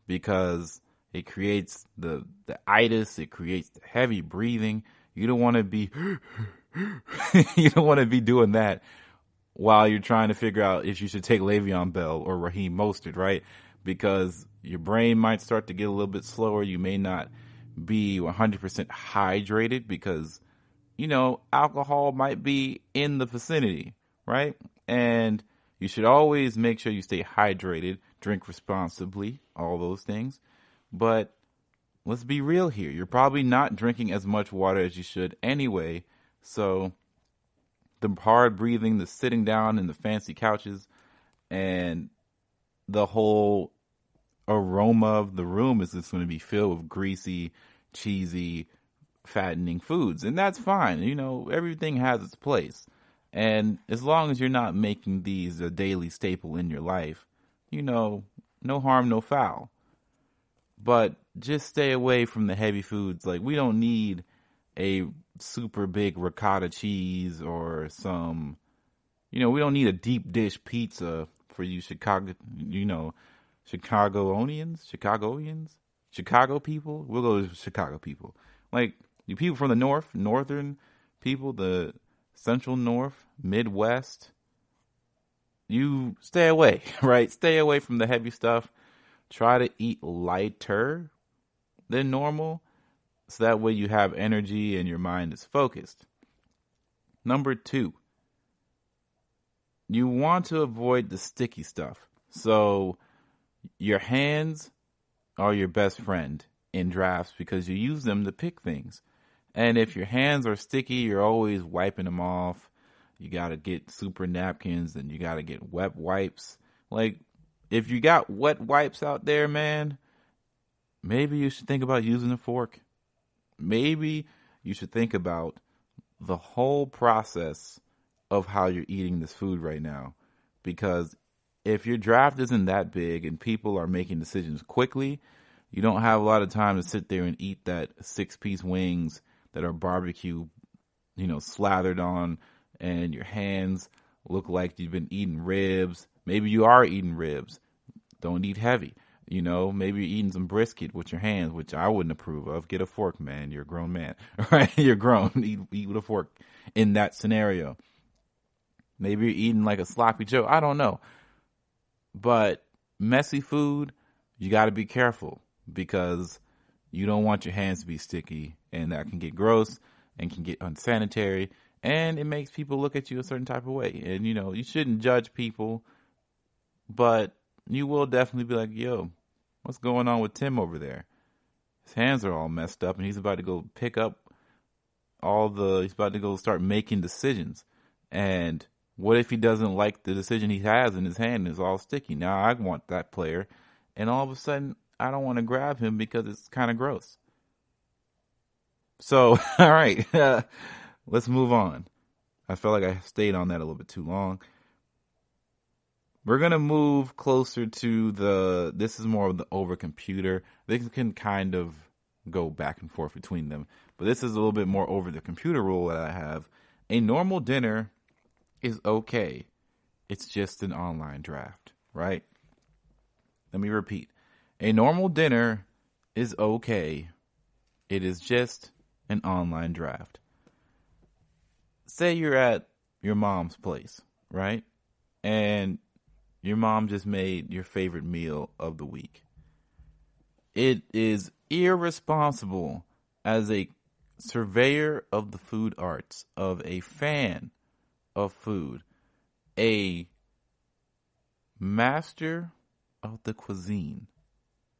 because it creates the itis, it creates the heavy breathing. You don't want to be doing that while you're trying to figure out if you should take Le'Veon Bell or Raheem Mostert, right? Because your brain might start to get a little bit slower. You may not be 100% hydrated because, you know, alcohol might be in the vicinity, right? And you should always make sure you stay hydrated, drink responsibly, all those things. But let's be real here. You're probably not drinking as much water as you should anyway. So the hard breathing, the sitting down in the fancy couches, and the whole aroma of the room is just going to be filled with greasy, cheesy, fattening foods. And that's fine. You know, everything has its place. And as long as you're not making these a daily staple in your life, you know, no harm, no foul. But just stay away from the heavy foods. Like, we don't need a super big ricotta cheese or some, you know, we don't need a deep dish pizza for you Chicago people. We'll go to Chicago people. Like, you people from the northern people, the Central North, Midwest, you stay away, right? Stay away from the heavy stuff. Try to eat lighter than normal, so that way you have energy and your mind is focused. Number 2, you want to avoid the sticky stuff. So your hands are your best friend in drafts because you use them to pick things. And if your hands are sticky, you're always wiping them off. You got to get super napkins and you got to get wet wipes. Like, if you got wet wipes out there, man, maybe you should think about using a fork. Maybe you should think about the whole process of how you're eating this food right now. Because if your draft isn't that big and people are making decisions quickly, you don't have a lot of time to sit there and eat that 6-piece wings that are barbecue, you know, slathered on, and your hands look like you've been eating ribs. Maybe you are eating ribs. Don't eat heavy. You know, maybe you're eating some brisket with your hands, which I wouldn't approve of. Get a fork, man. You're a grown man, right? You're grown. Eat with a fork in that scenario. Maybe you're eating like a sloppy Joe. I don't know. But messy food, you got to be careful because you don't want your hands to be sticky, and that can get gross and can get unsanitary, and it makes people look at you a certain type of way. And, you know, you shouldn't judge people, but you will definitely be like, yo, what's going on with Tim over there? His hands are all messed up, and he's about to go pick up he's about to go start making decisions. And what if he doesn't like the decision he has in his hand and it's all sticky? Now I want that player and all of a sudden I don't want to grab him because it's kind of gross. So, all right, let's move on. I felt like I stayed on that a little bit too long. We're going to move closer to this is more of the over computer. They can kind of go back and forth between them. But this is a little bit more over the computer rule that I have. A normal dinner is okay. It's just an online draft, right? Let me repeat. A normal dinner is okay. It is just an online draft. Say you're at your mom's place, right? And your mom just made your favorite meal of the week. It is irresponsible as a surveyor of the food arts, of a fan of food, a master of the cuisine,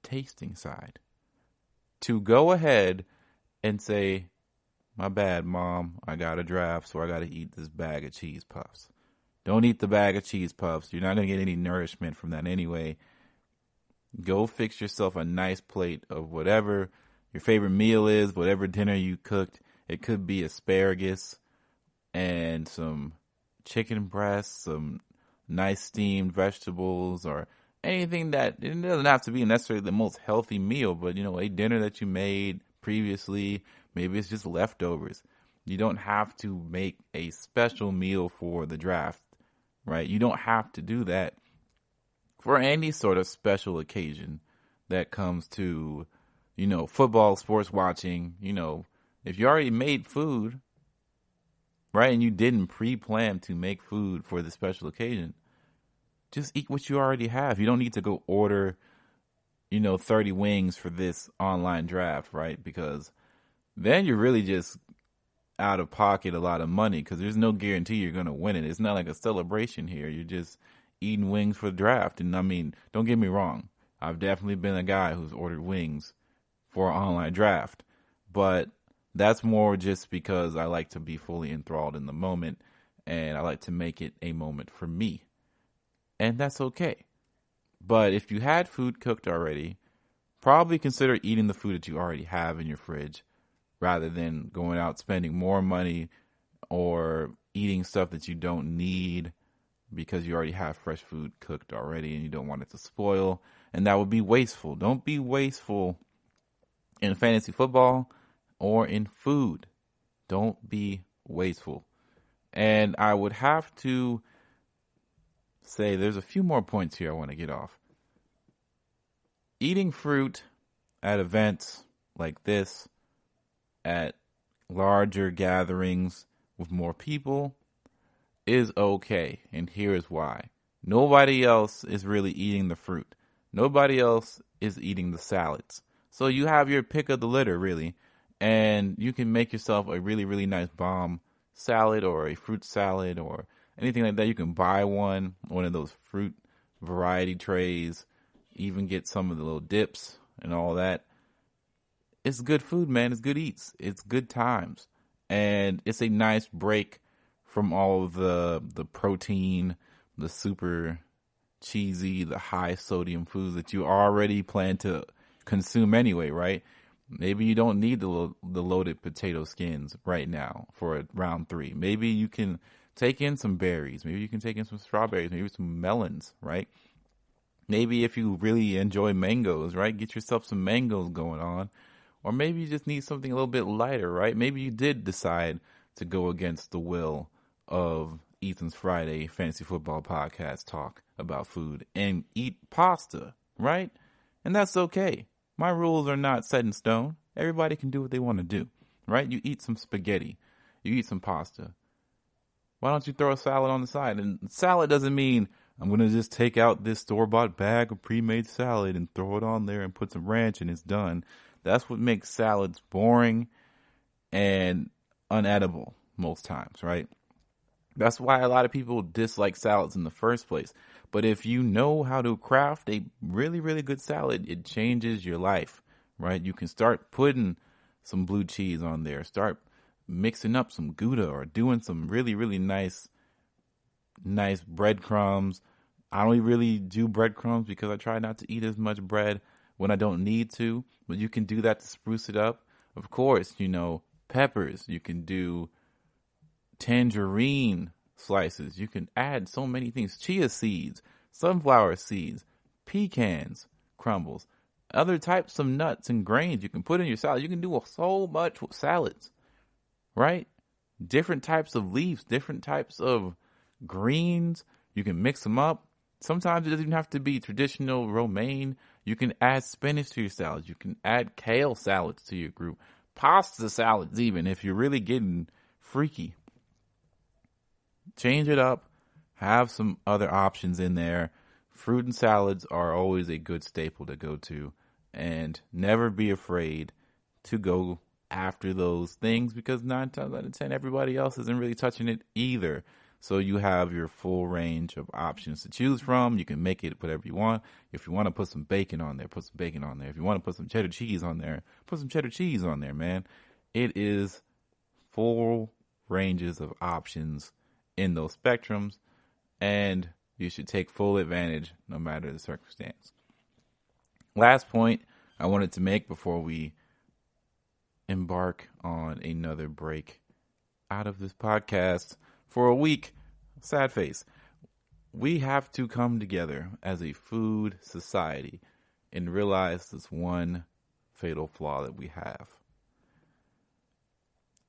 tasting side, to go ahead and say, my bad, Mom, I got a draft, so I got to eat this bag of cheese puffs. Don't eat the bag of cheese puffs. You're not going to get any nourishment from that anyway. Go fix yourself a nice plate of whatever your favorite meal is, whatever dinner you cooked. It could be asparagus and some chicken breasts, some nice steamed vegetables, or anything that, it doesn't have to be necessarily the most healthy meal, but, a dinner that you made previously. Maybe it's just leftovers. You don't have to make a special meal for the draft, right? You don't have to do that for any sort of special occasion that comes to, football, sports watching. If you already made food, right, and you didn't pre-plan to make food for the special occasion, just eat what you already have. You don't need to go order, 30 wings for this online draft, right? Because then you're really just out of pocket a lot of money, because there's no guarantee you're going to win it. It's not like a celebration here. You're just eating wings for the draft. And I mean, don't get me wrong. I've definitely been a guy who's ordered wings for an online draft, but that's more just because I like to be fully enthralled in the moment, and I like to make it a moment for me. And that's okay. But if you had food cooked already, probably consider eating the food that you already have in your fridge, rather than going out spending more money or eating stuff that you don't need because you already have fresh food cooked already and you don't want it to spoil. And that would be wasteful. Don't be wasteful in fantasy football or in food. Don't be wasteful. And I would have to say there's a few more points here I want to get off. Eating fruit at events like this, at larger gatherings with more people, is okay. And here is why. Nobody else is really eating the fruit. Nobody else is eating the salads. So you have your pick of the litter, really. And you can make yourself a really, really nice bomb salad or a fruit salad or anything like that. You can buy one of those fruit variety trays. Even get some of the little dips and all that. It's good food, man. It's good eats. It's good times. And it's a nice break from all of the protein, the super cheesy, the high sodium foods that you already plan to consume anyway, right? Maybe you don't need the loaded potato skins right now for round 3. Maybe you can take in some berries. Maybe you can take in some strawberries, maybe some melons, right? Maybe if you really enjoy mangoes, right? Get yourself some mangoes going on. Or maybe you just need something a little bit lighter, right? Maybe you did decide to go against the will of Ethan's Friday Fantasy Football Podcast talk about food and eat pasta, right? And that's okay. My rules are not set in stone. Everybody can do what they want to do, right? You eat some spaghetti. You eat some pasta. Why don't you throw a salad on the side? And salad doesn't mean I'm going to just take out this store-bought bag of pre-made salad and throw it on there and put some ranch and it's done. That's what makes salads boring and unedible most times, right? That's why a lot of people dislike salads in the first place. But if you know how to craft a really, really good salad, it changes your life, right? You can start putting some blue cheese on there. Start mixing up some Gouda or doing some really, really nice breadcrumbs, I don't really do breadcrumbs because I try not to eat as much bread when I don't need to, but you can do that to spruce it up. Of course, peppers. You can do tangerine slices. You can add so many things. Chia seeds, sunflower seeds, pecans, crumbles, other types of nuts and grains you can put in your salad. You can do so much with salads, right? Different types of leaves, different types of greens. You can mix them up. Sometimes it doesn't even have to be traditional romaine. You can add spinach to your salads. You can add kale salads to your group. Pasta salads even, if you're really getting freaky. Change it up. Have some other options in there. Fruit and salads are always a good staple to go to. And never be afraid to go after those things, because 9 times out of 10, everybody else isn't really touching it either. So you have your full range of options to choose from. You can make it whatever you want. If you want to put some bacon on there, put some bacon on there. If you want to put some cheddar cheese on there, put some cheddar cheese on there, man. It is full ranges of options in those spectrums, and you should take full advantage no matter the circumstance. Last point I wanted to make before we embark on another break out of this podcast for a week. Sad face. We have to come together as a food society and realize this one fatal flaw that we have.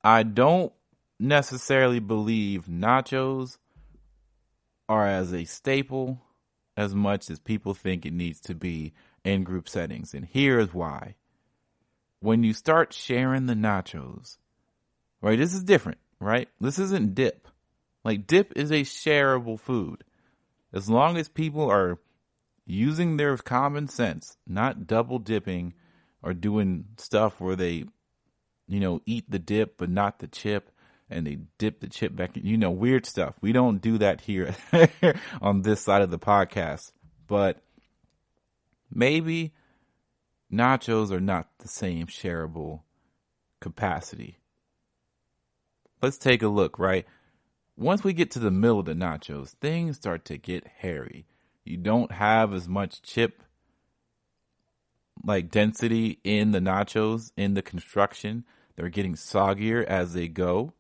I don't necessarily believe nachos are as a staple as much as people think it needs to be in group settings. And here is why. When you start sharing the nachos, right, this is different, right? This isn't dip. Like, dip is a shareable food. As long as people are using their common sense, not double dipping or doing stuff where they, eat the dip but not the chip, and they dip the chip back in, weird stuff. We don't do that here on this side of the podcast. But maybe nachos are not the same shareable capacity. Let's take a look, right? Once we get to the middle of the nachos, things start to get hairy. You don't have as much chip density in the nachos, in the construction. They're getting soggier as they go.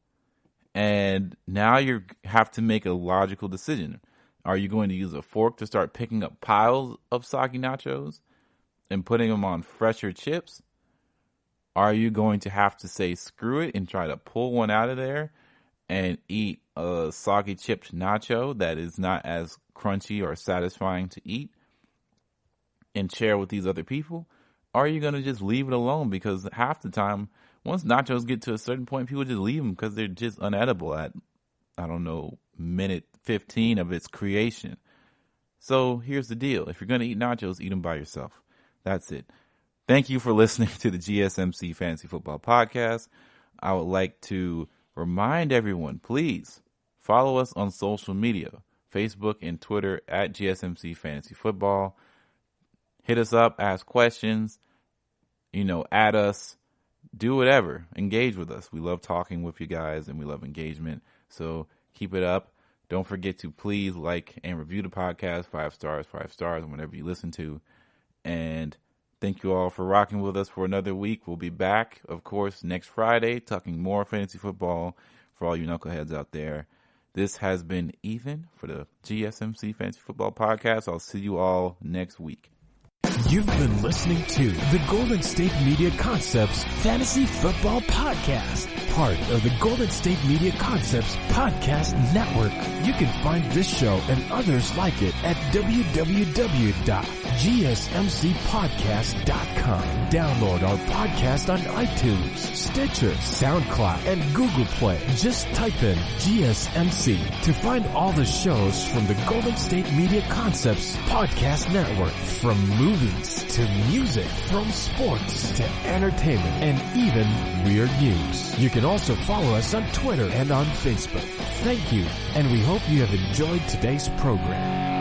And now you have to make a logical decision. Are you going to use a fork to start picking up piles of soggy nachos and putting them on fresher chips? Are you going to have to say screw it and try to pull one out of there and eat a soggy chipped nacho that is not as crunchy or satisfying to eat and share with these other people? Or are you going to just leave it alone? Because half the time, once nachos get to a certain point, people just leave them because they're just unedible at, minute 15 of its creation. So here's the deal. If you're going to eat nachos, eat them by yourself. That's it. Thank you for listening to the GSMC Fantasy Football Podcast. I would like to remind everyone, please follow us on social media, Facebook and Twitter at GSMC Fantasy Football. Hit us up, ask questions, add us, do whatever, engage with us. We love talking with you guys and we love engagement. So keep it up. Don't forget to please like and review the podcast, 5 stars, whenever you listen to. And thank you all for rocking with us for another week. We'll be back, of course, next Friday, talking more fantasy football for all you knuckleheads out there. This has been Ethan for the GSMC Fantasy Football Podcast. I'll see you all next week. You've been listening to the Golden State Media Concepts Fantasy Football Podcast, part of the Golden State Media Concepts Podcast Network. You can find this show and others like it at www.gsmcpodcast.com. Download our podcast on iTunes, Stitcher, SoundCloud, and Google Play. Just type in GSMC to find all the shows from the Golden State Media Concepts Podcast Network. From movies to music, from sports to entertainment, and even weird news. You can also follow us on Twitter and on Facebook. Thank you, and we hope you have enjoyed today's program.